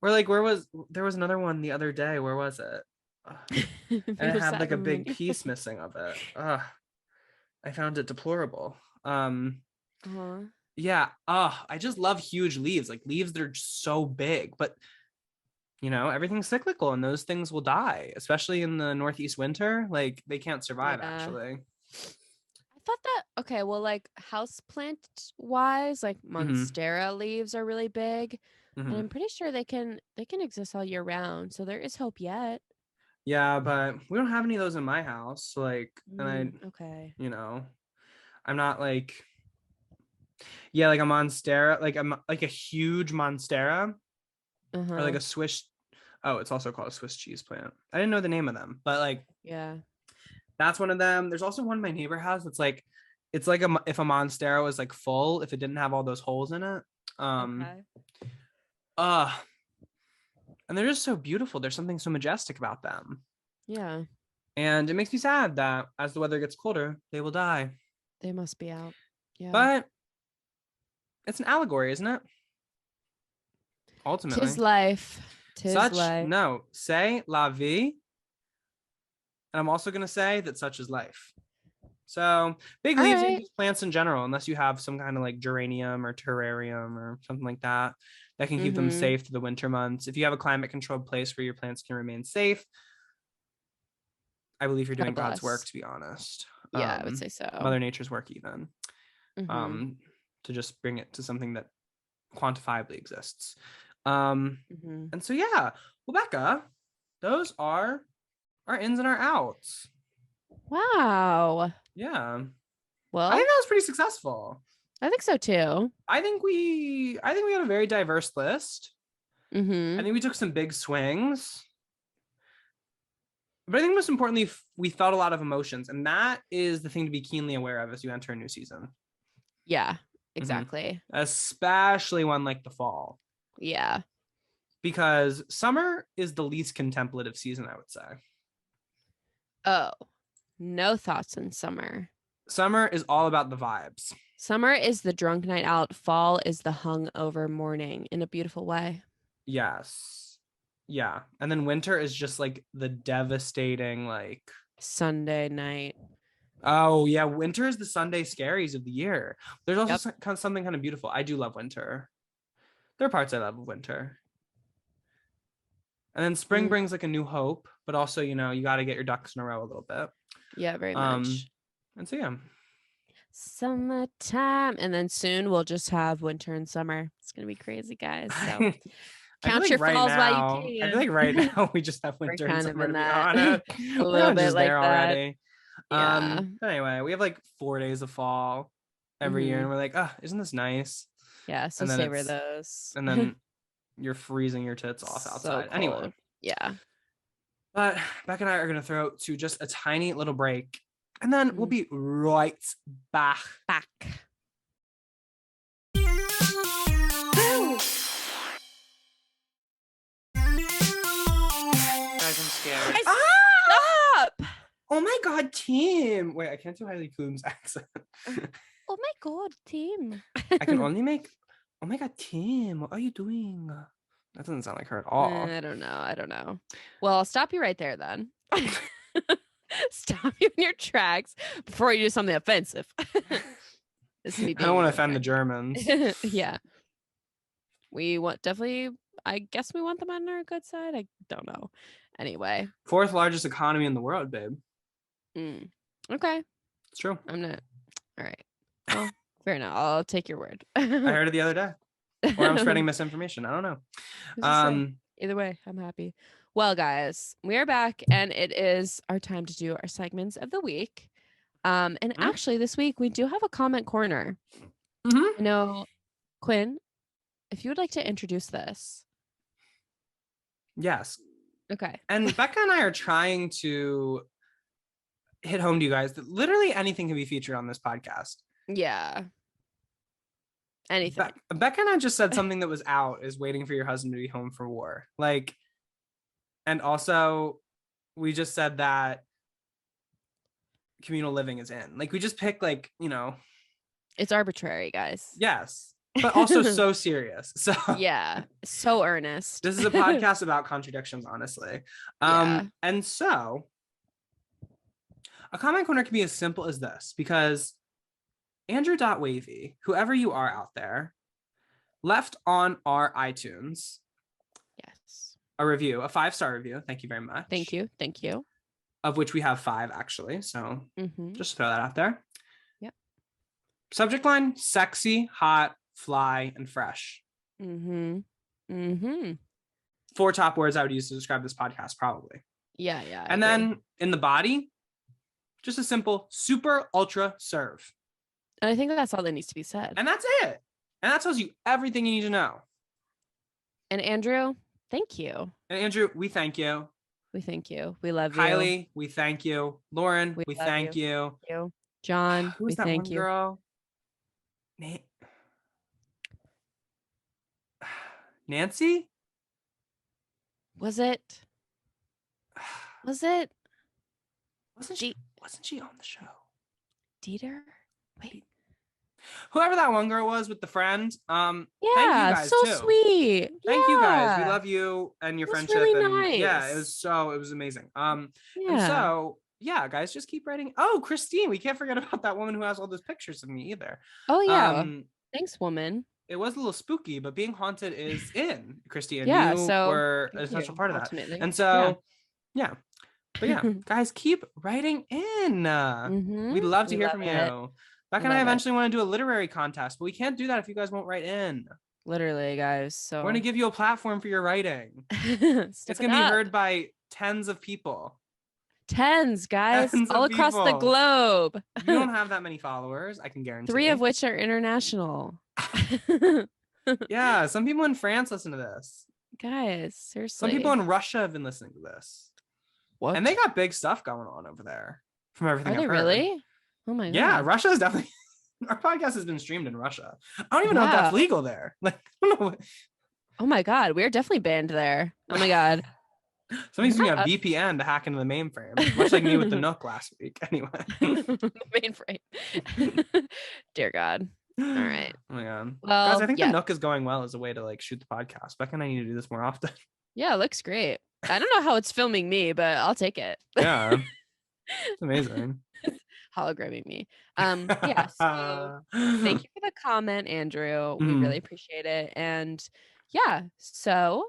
or like there was another one the other day. Where was it? Ugh. And it had like a big piece missing of it. I found it deplorable. Uh-huh. Yeah. I just love huge leaves, like leaves that are just so big, but everything's cyclical and those things will die, especially in the Northeast winter. Like they can't survive actually. I thought that okay, well, like houseplant wise, like monstera leaves are really big. And I'm pretty sure they can exist all year round. So there is hope yet. Yeah, but we don't have any of those in my house. Like, and okay. I'm not like, yeah, like a monstera, like a huge monstera, or like a Swiss. Oh, it's also called a Swiss cheese plant. I didn't know the name of them, but like, yeah, that's one of them. There's also one my neighbor has that's like, it's like if a monstera was like full, if it didn't have all those holes in it. And they're just so beautiful. There's something so majestic about them. Yeah. And it makes me sad that as the weather gets colder, they will die. They must be out. Yeah. But it's an allegory, isn't it? Ultimately. Tis life. Life. No, say la vie. And I'm also going to say that such is life. So big leaves and just plants in general, unless you have some kind of like geranium or terrarium or something like that can keep them safe through the winter months. If you have a climate controlled place where your plants can remain safe, I believe you're doing God's work, to be honest. Yeah, I would say so. Mother Nature's work even. To just bring it to something that quantifiably exists. And so, yeah. Well, Becca, those are our ins and our outs. Wow. Yeah. Well, I think that was pretty successful. I think so too. I think we had a very diverse list. Mm-hmm. I think we took some big swings. But I think most importantly, we felt a lot of emotions. And that is the thing to be keenly aware of as you enter a new season. Yeah, exactly. Especially one like the fall. Yeah. Because summer is the least contemplative season, I would say. Oh, no thoughts in summer. Summer is all about the vibes. Summer is the drunk night out. Fall is the hungover morning in a beautiful way. Yes. Yeah. And then winter is just like the devastating, like Sunday night. oh yeah, winter is the Sunday scaries of the year. There's also something kind of beautiful. I do love winter. There are parts I love of winter. And then spring brings like a new hope, but also, you know, you got to get your ducks in a row a little bit. Yeah, very much. And so yeah. Summertime. And then soon we'll just have winter and summer. It's gonna be crazy, guys. So count your falls while you can. I feel like right now we just have winter and summer, to be honest. A little bit like that. Already. Yeah. But anyway, we have like 4 days of fall every year, and we're like, oh, isn't this nice? Yeah, so savor those. And then you're freezing your tits off outside. So anyway. Yeah. But Becca and I are gonna throw to just a tiny little break, and then we'll be right back. Guys, I'm scared. Stop! Oh my god, Tim! Wait, I can't do Hailey Coom's accent. Oh my god, Tim. I can only make. Oh my god, Tim! What are you doing? That doesn't sound like her at all. I don't know. Well, I'll stop you right there then. Stop you in your tracks before you do something offensive. I don't want to offend the Germans. Yeah. We want definitely, I guess we want them on our good side. I don't know. Anyway. 4th largest economy in the world, babe. Okay. It's true. I'm not. All right. Well, fair enough. I'll take your word. I heard it the other day. Or I'm spreading misinformation. I don't know. Either way, I'm happy. Well, guys, we are back and it is our time to do our segments of the week. And actually this week we do have a comment corner. You know, Quinn, if you would like to introduce this. Yes. Okay. And Becca and I are trying to hit home to you guys that literally anything can be featured on this podcast. Yeah. Anything. Becca and I just said something that was out is waiting for your husband to be home for war. Like, and also we just said that communal living is in. Like, we just pick, like, you know. It's arbitrary, guys. Yes. But also so serious. So yeah, so earnest. This is a podcast about contradictions, honestly. And so a comment corner can be as simple as this, because Andrew.wavy, whoever you are out there, left on our iTunes a review, a 5-star review. Thank you very much. Thank you. Of which we have 5 actually. So just throw that out there. Yep. Subject line: sexy, hot, fly, and fresh. 4 top words I would use to describe this podcast, probably. Yeah. And then in the body, just a simple super ultra serve. And I think that's all that needs to be said. And that's it. And that tells you everything you need to know. And Andrew, thank you. And Andrew, we thank you. We thank you. We love you. Kylie, we thank you. Lauren, we thank you. John, who's we that thank one you. girl? Nancy? Was it? Wasn't she on the show? Dieter? Wait. Whoever that one girl was with the friend. Yeah, thank you guys so too. sweet. Thank you guys. We love you and your friendship. Really and nice. Yeah, it was amazing. And so yeah, guys, just keep writing. Oh, Christine, we can't forget about that woman who has all those pictures of me either. Oh yeah. Thanks, woman. It was a little spooky, but being haunted is in, Christine. Yeah, you so were a essential part of that. ultimately. And so yeah. But yeah, guys, keep writing in. We'd love to hear from you. Becca and I eventually want to do a literary contest, but we can't do that if you guys won't write in. Literally, guys. So we're going to give you a platform for your writing. It's going to be heard by tens of people. Tens, guys, Tens of all across the people. globe. You don't have that many followers, I can guarantee. 3 of which are international. Yeah, some people in France listen to this. Guys, seriously. Some people in Russia have been listening to this. What? And they got big stuff going on over there from everything Are I've they heard. really? Oh my god. Yeah, Russia is definitely our podcast has been streamed in Russia. I don't even know if that's Wow. legal there. Like, I don't know. Oh my god, we're definitely banned there. Oh my god. Somebody's using a Not us. VPN to hack into the mainframe, much like me with the Nook last week. Anyway. The mainframe. Dear God. All right. Oh my god. Well, Guys, I think yeah. the Nook is going well as a way to like shoot the podcast. Becca and I need to do this more often. Yeah, it looks great. I don't know how it's filming me, but I'll take it. Yeah. It's amazing. Hologramming me. Yeah. So thank you for the comment, Andrew. We really appreciate it. And yeah, so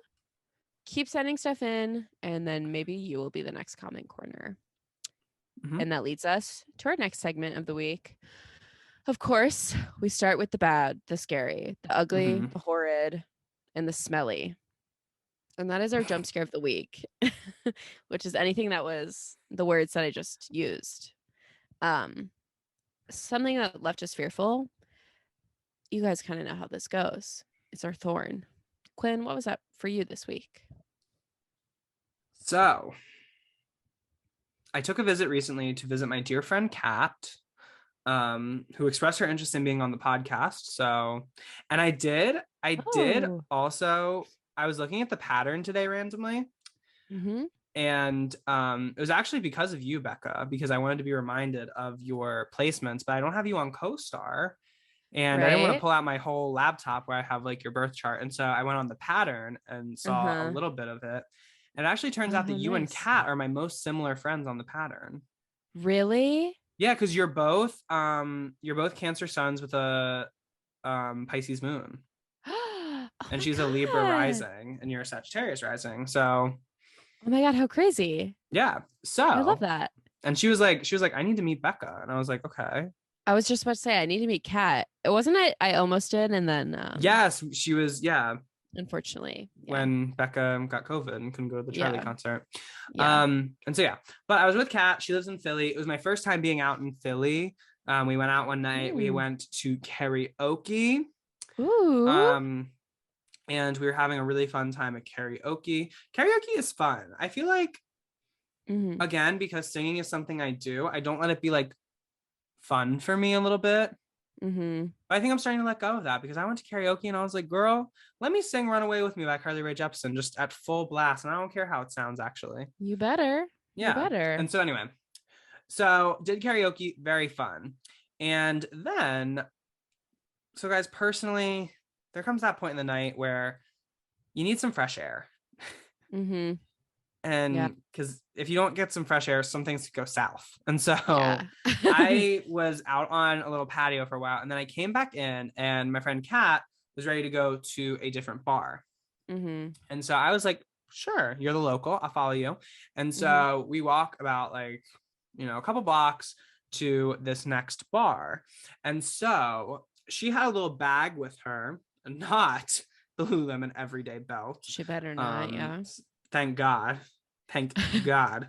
keep sending stuff in, and then maybe you will be the next comment corner. And that leads us to our next segment of the week. Of course, we start with the bad, the scary, the ugly, the horrid, and the smelly. And that is our jump scare of the week, which is anything that was the words that I just used. Something that left us fearful. You guys kind of know how this goes. It's our thorn. Quinn, what was that for you this week? So, I took a visit recently to visit my dear friend Kat, who expressed her interest in being on the podcast. So, and I did also, I was looking at the pattern today randomly. And it was actually because of you, Becca, because I wanted to be reminded of your placements, but I don't have you on CoStar. And I didn't want to pull out my whole laptop where I have like your birth chart. And so I went on the pattern and saw a little bit of it. And it actually turns out that you and Kat are my most similar friends on the pattern. Really? Yeah, because you're both Cancer suns with a Pisces moon. And she's a Libra rising and you're a Sagittarius rising. So oh my god, how crazy. Yeah. So I love that. And she was like, I need to meet Becca. And I was like, okay. I was just about to say I need to meet Kat. It wasn't I almost did, and then yes, she was, unfortunately. When Becca got COVID and couldn't go to the Charlie concert. Yeah. And so but I was with Kat. She lives in Philly. It was my first time being out in Philly. We went out one night. We went to karaoke. Ooh. And we were having a really fun time at karaoke. Karaoke is fun. I feel like, again, because singing is something I do, I don't let it be like fun for me a little bit. But I think I'm starting to let go of that because I went to karaoke and I was like, girl, let me sing Runaway With Me by Carly Rae Jepsen just at full blast. And I don't care how it sounds, actually. You better. Yeah. You better. And so anyway, did karaoke, very fun. And then, so guys, personally, there comes that point in the night where you need some fresh air. And because if you don't get some fresh air, some things go south. And so I was out on a little patio for a while, and then I came back in, and my friend Kat was ready to go to a different bar. And so I was like, sure, you're the local, I'll follow you. And so we walk about like, a couple blocks to this next bar. And so she had a little bag with her, not the Lululemon everyday belt. She better not, Thank God. Thank God.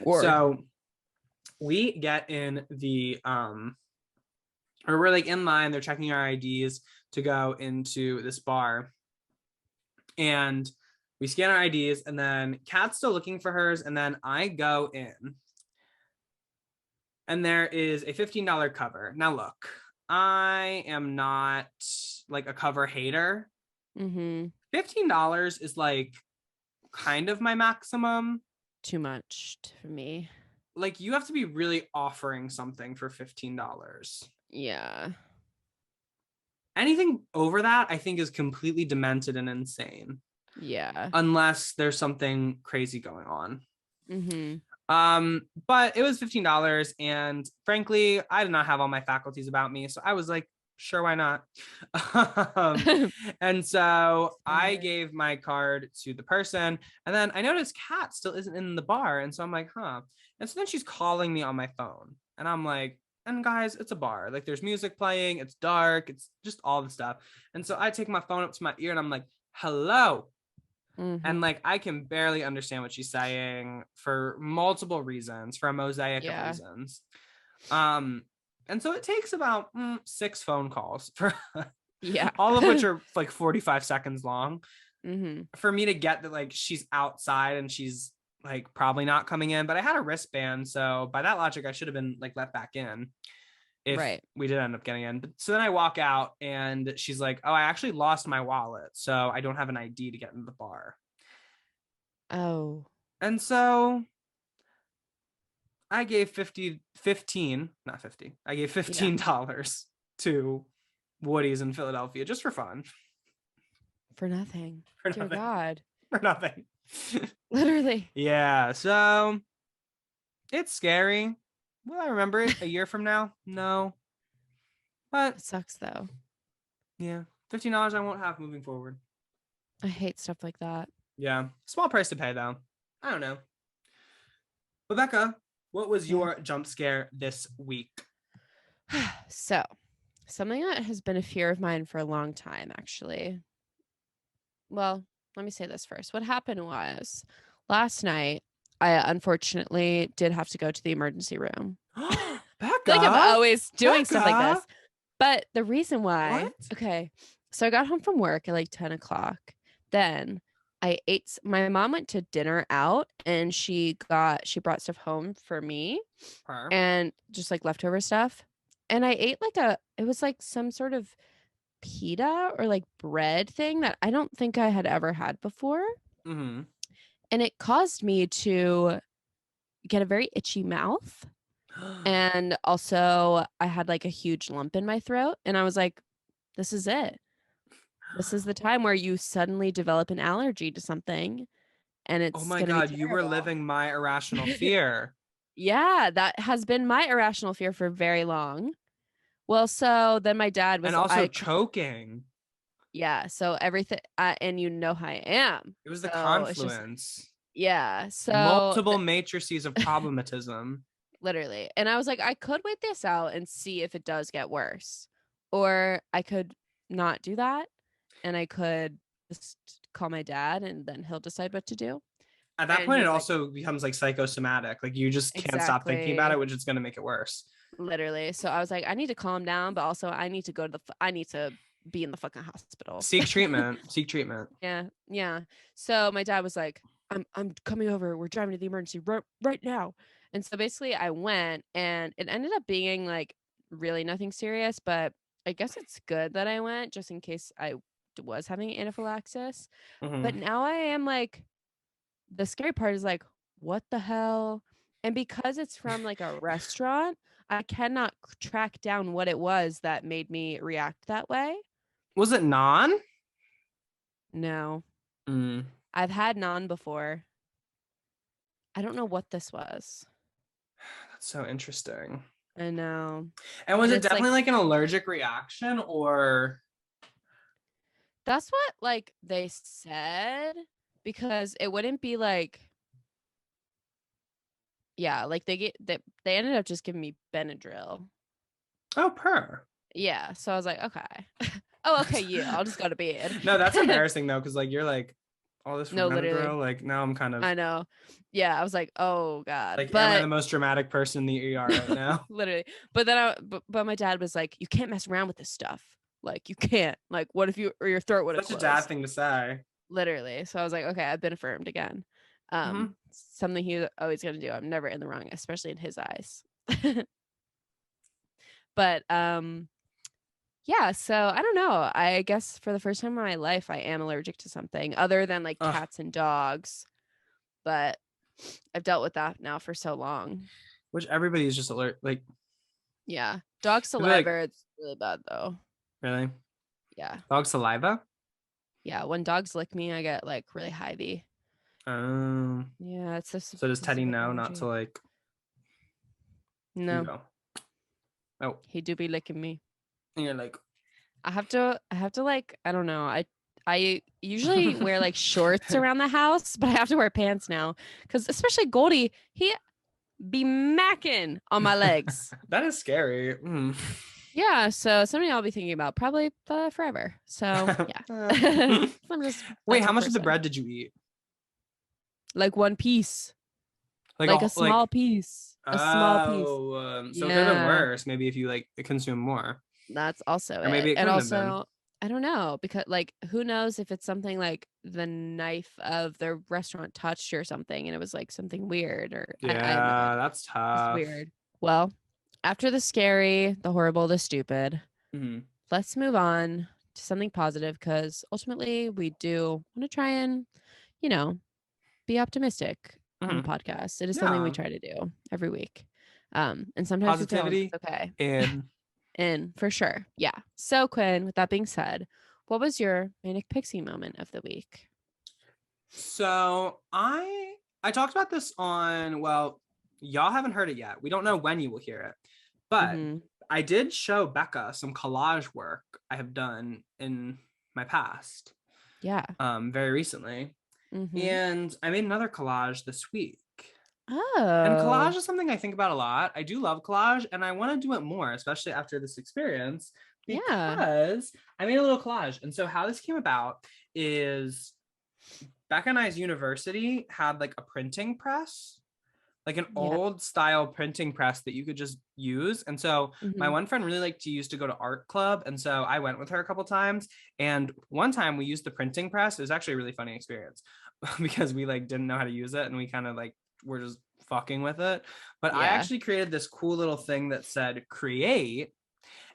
So we get in the or we're like in line, they're checking our IDs to go into this bar. And we scan our IDs, and then Kat's still looking for hers, and then I go in. And there is a $15 cover. Now look, I am not like a cover hater. $15 is like kind of my maximum. Too much for me. Like you have to be really offering something for $15. Yeah. Anything over that, I think, is completely demented and insane. Yeah. Unless there's something crazy going on. But it was $15, and frankly, I did not have all my faculties about me, so I was like, sure, why not? And so I gave my card to the person, and then I noticed Kat still isn't in the bar, and so I'm like, huh. And so then she's calling me on my phone, and I'm like, and guys, it's a bar, like there's music playing, it's dark, it's just all the stuff. And so I take my phone up to my ear, and I'm like, hello. And like I can barely understand what she's saying for multiple reasons, for a mosaic of reasons. And so it takes about 6 phone calls for all of which are like 45 seconds long for me to get that like she's outside and she's like probably not coming in. But I had a wristband, so by that logic I should have been like let back in if we did end up getting in. But so then I walk out and she's like, oh, I actually lost my wallet, so I don't have an ID to get into the bar. Oh. And so I gave I gave $15 to Woody's in Philadelphia just for fun. For nothing. For Dear nothing. God. For nothing. Literally. Yeah. So it's scary. Will I remember it a year from now? No. But It sucks though. yeah, $15 I won't have moving forward. I hate stuff like that. Yeah. Small price to pay though. I don't know. Rebecca, what was your jump scare this week? So, something that has been a fear of mine for a long time, actually. Well, let me say this first. What happened was last night, I unfortunately did have to go to the emergency room. Becca, I feel like I'm always doing stuff like Becca? this. But the reason why, What? okay, so I got home from work at like 10 o'clock. Then I ate, my mom went to dinner out and she brought stuff home for me and just like leftover stuff. And I ate it was like some sort of pita or like bread thing that I don't think I had ever had before. Mm-hmm. And it caused me to get a very itchy mouth. And also I had like a huge lump in my throat. And I was like, this is it. This is the time where you suddenly develop an allergy to something. And it's oh my God, you were living my irrational fear. Yeah, that has been my irrational fear for very long. Well, so then my dad was and also choking. Yeah, so everything, and you know how I am. It was the confluence. Yeah, so multiple matrices of problematism. Literally. And I was like, I could wait this out and see if it does get worse. Or I could not do that. And I could just call my dad and then he'll decide what to do. At that point, it also becomes like psychosomatic. Like you just can't stop thinking about it, which is going to make it worse. Literally. So I was like, I need to calm down, but also I need to go to I need to be in the fucking hospital. Seek treatment. Seek treatment. Yeah. Yeah. So my dad was like, I'm coming over. We're driving to the emergency right now. And so basically I went and it ended up being like really nothing serious, but I guess it's good that I went just in case I was having anaphylaxis. But now I am like, the scary part is like, what the hell? And because it's from like a restaurant, I cannot track down what it was that made me react that way. Was it naan? No. I've had naan before. I don't know what this was. That's so interesting. I know. And was it definitely like an allergic reaction or? That's what like they said, because it wouldn't be like, yeah, like they ended up just giving me Benadryl. Oh, yeah. So I was like, okay. Oh, okay. Yeah, I'll just go to bed. No, that's embarrassing though, because like you're like, all this for Benadryl. Literally. Like now I'm kind of. I know. Yeah, I was like, oh God. Like, am I the most dramatic person in the ER right now? Literally. But then but my dad was like, you can't mess around with this stuff. Like you can't. Like, what if your throat would have closed? Such a dad thing to say. Literally. So I was like, okay, I've been affirmed again. Something he's always gonna do. I'm never in the wrong, especially in his eyes. But yeah, so I don't know. I guess for the first time in my life, I am allergic to something other than like cats and dogs. But I've dealt with that now for so long. Which everybody's just allergic. Like, yeah, dog saliva. It's really bad though. Really? Yeah. Dog saliva? Yeah, when dogs lick me, I get like really hivey. Oh. Yeah, it's so does Teddy know not to like? No. Oh. He do be licking me. And you're like, I have to like, I don't know. I usually wear like shorts around the house, but I have to wear pants now because especially Goldie, he be macking on my legs. That is scary. Yeah, so something I'll be thinking about probably forever. So yeah. So I'm just that Wait, type how of much of the person. bread did you eat? Like one piece, Like like a small piece, a small piece. so it could have been Yeah, worse. Maybe if you like consume more, that's also or it. maybe it And couldn't have been. also, I don't know because like who knows if it's something like the knife of the restaurant touched or something and it was like something weird or I have no Yeah, idea. that's It's tough. weird. Well, after the scary, the horrible, the stupid, Mhm. let's move on to something positive because ultimately we do want to try and, you know, be optimistic on the Mhm. podcast. It is something we Yeah, try to do every week. And sometimes we fail and positivity that's okay. and And for sure. Yeah. So Quinn, with that being said, what was your manic pixie moment of the week? so I talked about this on, well, y'all haven't heard it yet. We don't know when you will hear it, but Mm-hmm. I did show Becca some collage work I have done in my past, Yeah. very recently, Mm-hmm. and I made another collage this week. And Oh. collage is something I think about a lot. I do love collage, and I want to do it more, especially after this experience, Yeah. because I made a little collage. And so how this came about is Becca and I's university had like a printing press, like an Yeah. old style printing press that you could just use. And so my Mm-hmm. one friend really liked to use to go to art club. And so I went with her a couple times. And one time we used the printing press. It was actually a really funny experience because we like didn't know how to use it and we kind of like were just fucking with it. But I Yeah. actually created this cool little thing that said create.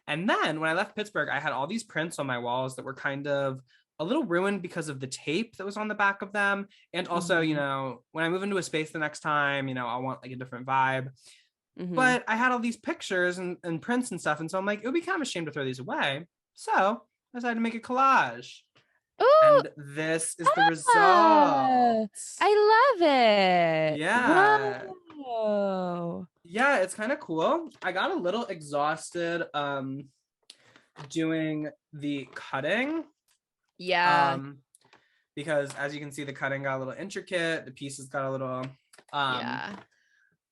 And then when I left Pittsburgh, I had all these prints on my walls that were kind of a little ruined because of the tape that was on the back of them. And also, Mm-hmm. when I move into a space the next time, I want like a different vibe. Mm-hmm. But I had all these pictures and prints and stuff. And so I'm like, it would be kind of a shame to throw these away. So I decided to make a collage. Ooh. And this is the result. Ah, I love it. Yeah. Whoa. Yeah, it's kind of cool. I got a little exhausted doing the cutting. Yeah. Because as you can see, the cutting got a little intricate, the pieces got a little Yeah.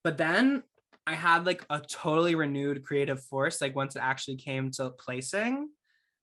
but then I had like a totally renewed creative force like once it actually came to placing,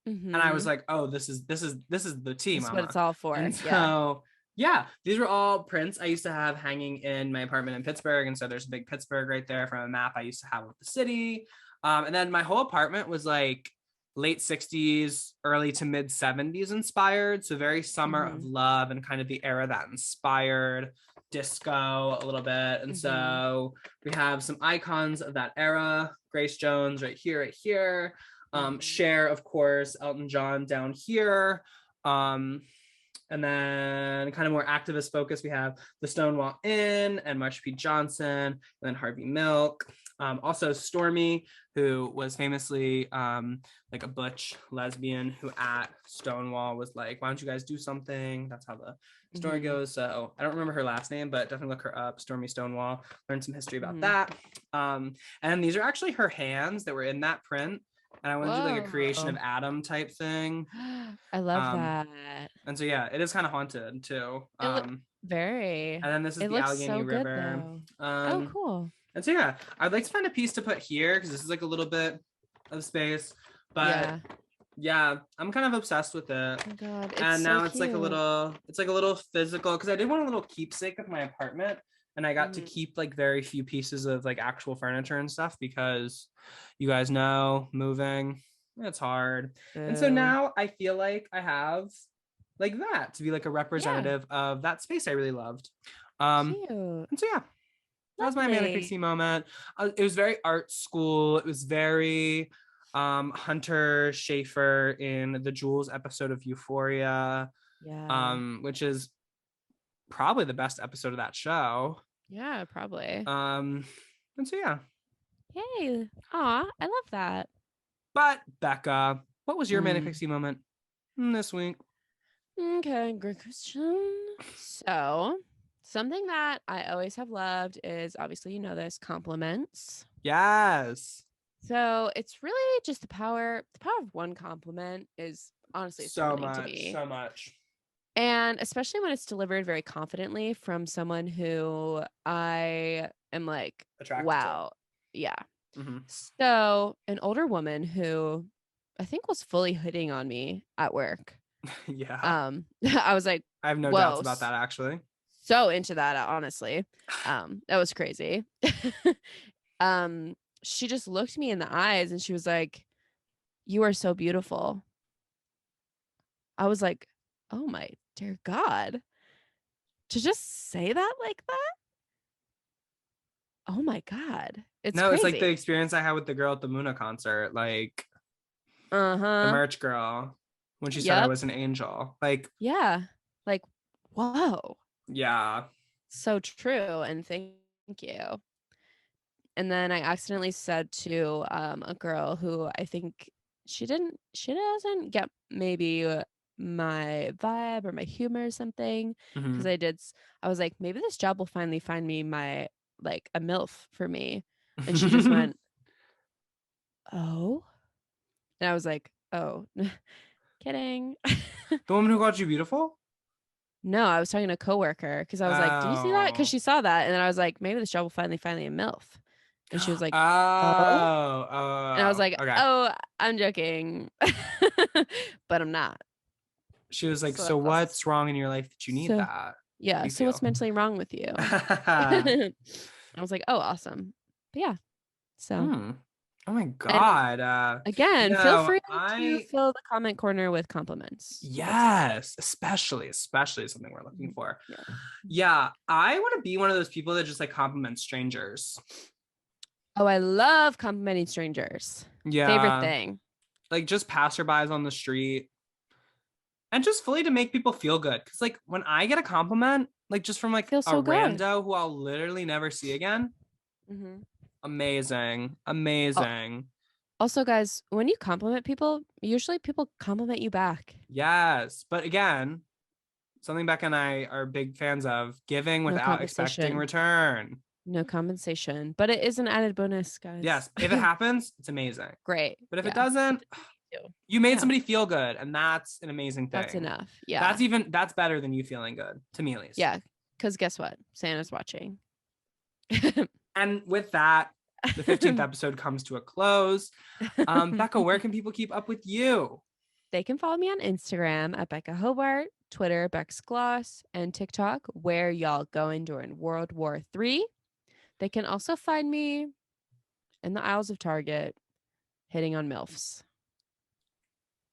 and I was Mm-hmm. like, oh, this is the tea, This is what mama. it's all for. And Yeah. so yeah, these were all prints I used to have hanging in my apartment in Pittsburgh, and so there's a big Pittsburgh right there from a map I used to have of the city. And then my whole apartment was like late 60s, early to mid 70s inspired. So very summer of Mm-hmm. love and kind of the era that inspired disco a little bit. And Mm-hmm. so we have some icons of that era. Grace Jones right here, right here. Mm-hmm. Cher, of course, Elton John down here. And then kind of more activist focus, we have the Stonewall Inn and Marsha P. Johnson, and then Harvey Milk. Also Stormy, who was famously like a butch lesbian who at Stonewall was like, why don't you guys do something? That's how the story Mm-hmm. goes. So I don't remember her last name, but definitely look her up. Stormy Stonewall, learn some history about Mm-hmm. that. And these are actually her hands that were in that print. And I want to do like a creation of Whoa. Adam type thing. I love Um, that. and so yeah, it is kind of haunted too. It look very. And then this is It the looks Allegheny so good River. though. Oh, Um, cool. and so yeah, I'd like to find a piece to put here because this is like a little bit of space. But Yeah. yeah, I'm kind of obsessed with it. Oh my God, it's And so now cute. it's like a little physical because I did want a little keepsake of my apartment, and I got to Mhm. keep like very few pieces of like actual furniture and stuff because you guys know moving, it's hard. And so Boo. now I feel like I have like that to be like a Yeah. representative of that space I really loved. Um, Cute. and so yeah, that was my Manic Lovely. Pixie moment. It was very art school. It was very Hunter Schafer in the Jules episode of Euphoria, Yeah. which is probably the best episode of that show. Yeah, probably. And so yeah. Yay. Aw, I love that. But Becca, what was your Manic Mm. Pixie moment this week? Okay, great question. So, something that I always have loved is obviously, you know this, compliments. Yes. So, it's really just the power of one compliment is honestly So astounding to much, me. so much. And especially when it's delivered very confidently from someone who I am like, Attracted to. wow. Yeah. So an older woman who I think was fully hitting on me at work. Yeah. I was like, I have no whoa, doubts about that, actually. so into that, honestly. That was crazy. She just looked me in the eyes and she was like, "You are so beautiful." I was like, "Oh my dear God." To just say that like that? Oh my God. It's No, it's like the crazy. experience I had with the girl at the Muna concert, like the Uh-huh. merch girl, when she said I Yep. was an angel. Like, Yeah. Like, whoa. yeah. So true. And thank you. And then I accidentally said to a girl who I think she doesn't get maybe my vibe or my humor or something, because I was like, maybe this job will finally find me my like a MILF for me. And she just went, "Oh." And I was like, "Oh." Kidding. The woman who called you beautiful? No, I was talking to a coworker because I was like, "Did you see that?" Because Oh. she saw that, and then I was like, "Maybe this job will finally find me a MILF." And she was like, "Oh." And I was Oh, like, okay. "Oh, I'm joking." But I'm not. She was like, So so that's awesome. what's wrong in your life that you need So that? How yeah, do you so what's feel? mentally wrong with you? I was like, "Oh, awesome." But yeah. So Oh my and God. again, feel No, free to fill the comment corner with compliments. yes, especially something we're looking for. Yeah, I want to be one of those people that just like compliment strangers. Oh, I love complimenting strangers. Yeah. Favorite thing. Like just passerbys on the street. And just fully to make people feel good. Cause like when I get a compliment, like just from like Feels a so good. rando who I'll literally never see again. Amazing. Also, guys, when you compliment people, usually people compliment you back. Yes. But again, something Becca and I are big fans of, giving No without expecting compensation. return. No compensation, but it is an added bonus, guys. Yes. If it happens, it's amazing. Great. But if it doesn't, you made somebody feel good. And that's an amazing thing. That's enough. Yeah. That's better than you feeling good, to me at least. Yeah. Because guess what? Santa's watching. And with that, the 15th episode comes to a close. Becca, where can people keep up with you? They can follow me on Instagram at Becca Hobart, Twitter, Bex Gloss, and TikTok, Where Y'all Going During World War III. They can also find me in the aisles of Target hitting on MILFs.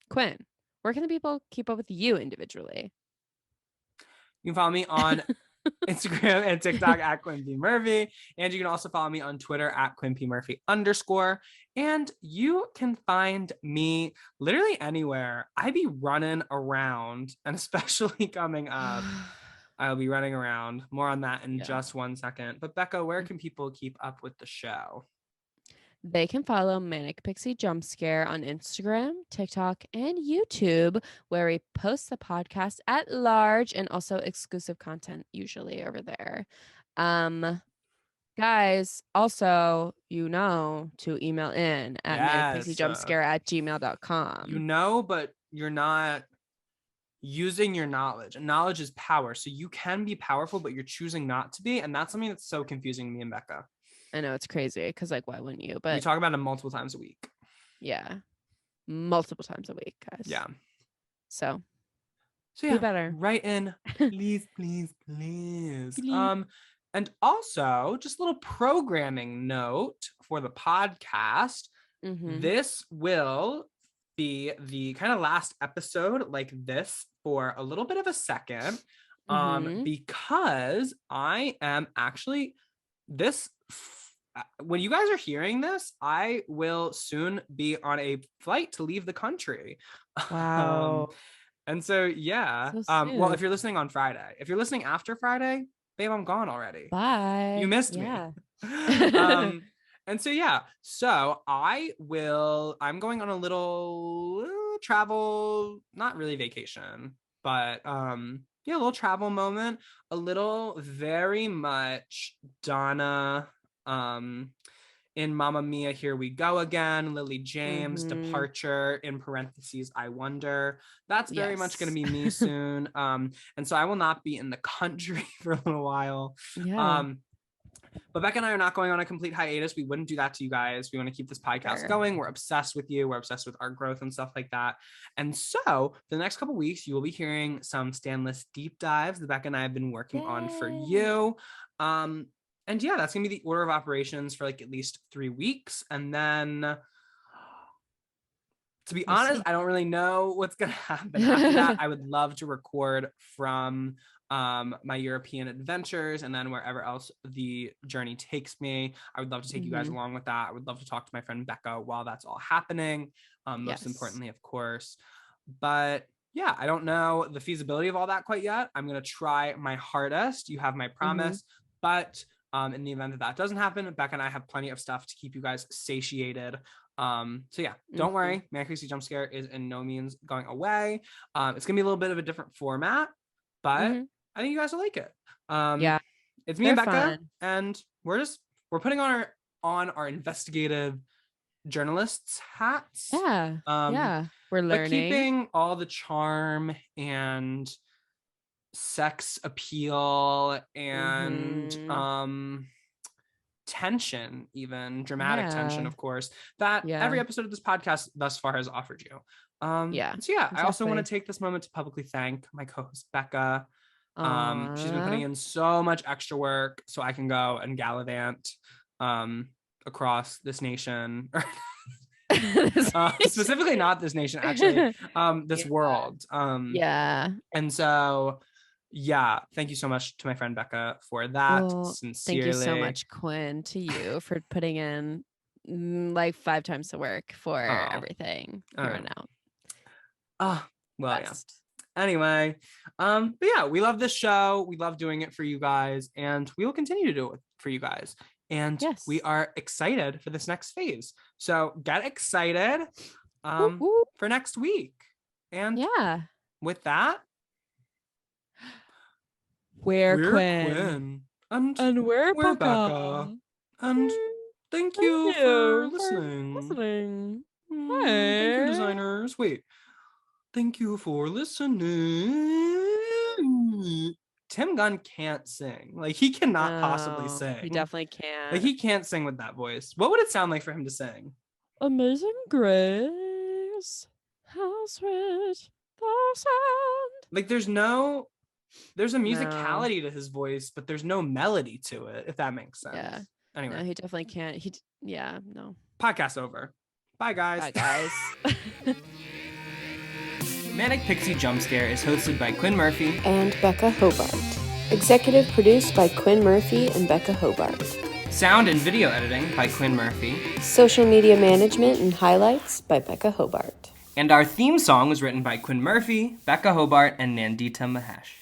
Quinn, where can the people keep up with you individually? You can follow me on Instagram and TikTok at Quinn P. Murphy. And you can also follow me on Twitter at Quinn P. Murphy _. And you can find me literally anywhere. I be running around, and especially coming up, I'll be running around. More on that in just 1 second. But Becca, where can people keep up with the show? They can follow Manic Pixie Jump Scare on Instagram, TikTok, and YouTube, where we post the podcast at large and also exclusive content usually over there. Guys, also, to email in at manicpixiejumpscare@gmail.com. You know, but you're not using your knowledge. And knowledge is power. So you can be powerful, but you're choosing not to be. And that's something that's so confusing to me and Becca. I know it's crazy because, like, why wouldn't you? But we talk about it multiple times a week. Yeah, multiple times a week, guys. Yeah. So yeah, do better. Write in, please. And also, just a little programming note for the podcast. This will be the kind of last episode like this for a little bit of a second, because I am actually when you guys are hearing this, I will soon be on a flight to leave the country. Wow. And so, yeah. Well, if you're listening on Friday, if you're listening after Friday, babe, I'm gone already. Bye. You missed me. And so, yeah. So I'm going on a little travel, not really vacation, but a little travel moment, a little very much Donna, in Mamma Mia, Here We Go Again, Lily James, Departure, in parentheses, I Wonder. That's very much going to be me soon. And so I will not be in the country for a little while. Yeah. But Becca and I are not going on a complete hiatus. We wouldn't do that to you guys. We want to keep this podcast going. We're obsessed with you. We're obsessed with our growth and stuff like that. And so for the next couple weeks, you will be hearing some Stanless deep dives that Becca and I have been working on for you. And yeah, that's going to be the order of operations for like at least 3 weeks. And then, to be honest, I don't really know what's going to happen after that. I would love to record from my European adventures and then wherever else the journey takes me. I would love to take you guys along with that. I would love to talk to my friend Becca while that's all happening. Most importantly, of course. But yeah, I don't know the feasibility of all that quite yet. I'm going to try my hardest. You have my promise. But in the event that that doesn't happen, Becca and I have plenty of stuff to keep you guys satiated. So yeah, don't worry. Manic Pixie Jump Scare is in no means going away. It's gonna be a little bit of a different format, but I think you guys will like it. It's me and Becca, and we're putting on our investigative journalists hats. We're learning, but keeping all the charm and sex appeal and tension, even dramatic tension, of course, that every episode of this podcast thus far has offered you. I also want to take this moment to publicly thank my co-host Becca. She's been putting in so much extra work so I can go and gallivant across this nation. Specifically not this nation, actually, this world. And so thank you so much to my friend Becca for that. Sincerely. Thank you so much, Quinn, to you for putting in like 5 times the work for everything here and out. Anyway, but yeah, we love this show. We love doing it for you guys, and we will continue to do it for you guys. And we are excited for this next phase. So get excited for next week. And with that, we're Quinn. And we're Becca. And thank you for listening. Thank you, designers. Wait. Thank you for listening. Tim Gunn can't sing. Like, he cannot possibly sing. He definitely can't. Like, he can't sing with that voice. What would it sound like for him to sing? Amazing grace, how sweet the sound. Like, there's a musicality to his voice, but there's no melody to it, if that makes sense. Yeah. Anyway. No, he definitely can't. No. Podcast over. Bye, guys. Bye, guys. Manic Pixie Jump Scare is hosted by Quinn Murphy and Becca Hobart. Executive produced by Quinn Murphy and Becca Hobart. Sound and video editing by Quinn Murphy. Social media management and highlights by Becca Hobart. And our theme song was written by Quinn Murphy, Becca Hobart, and Nandita Mahesh.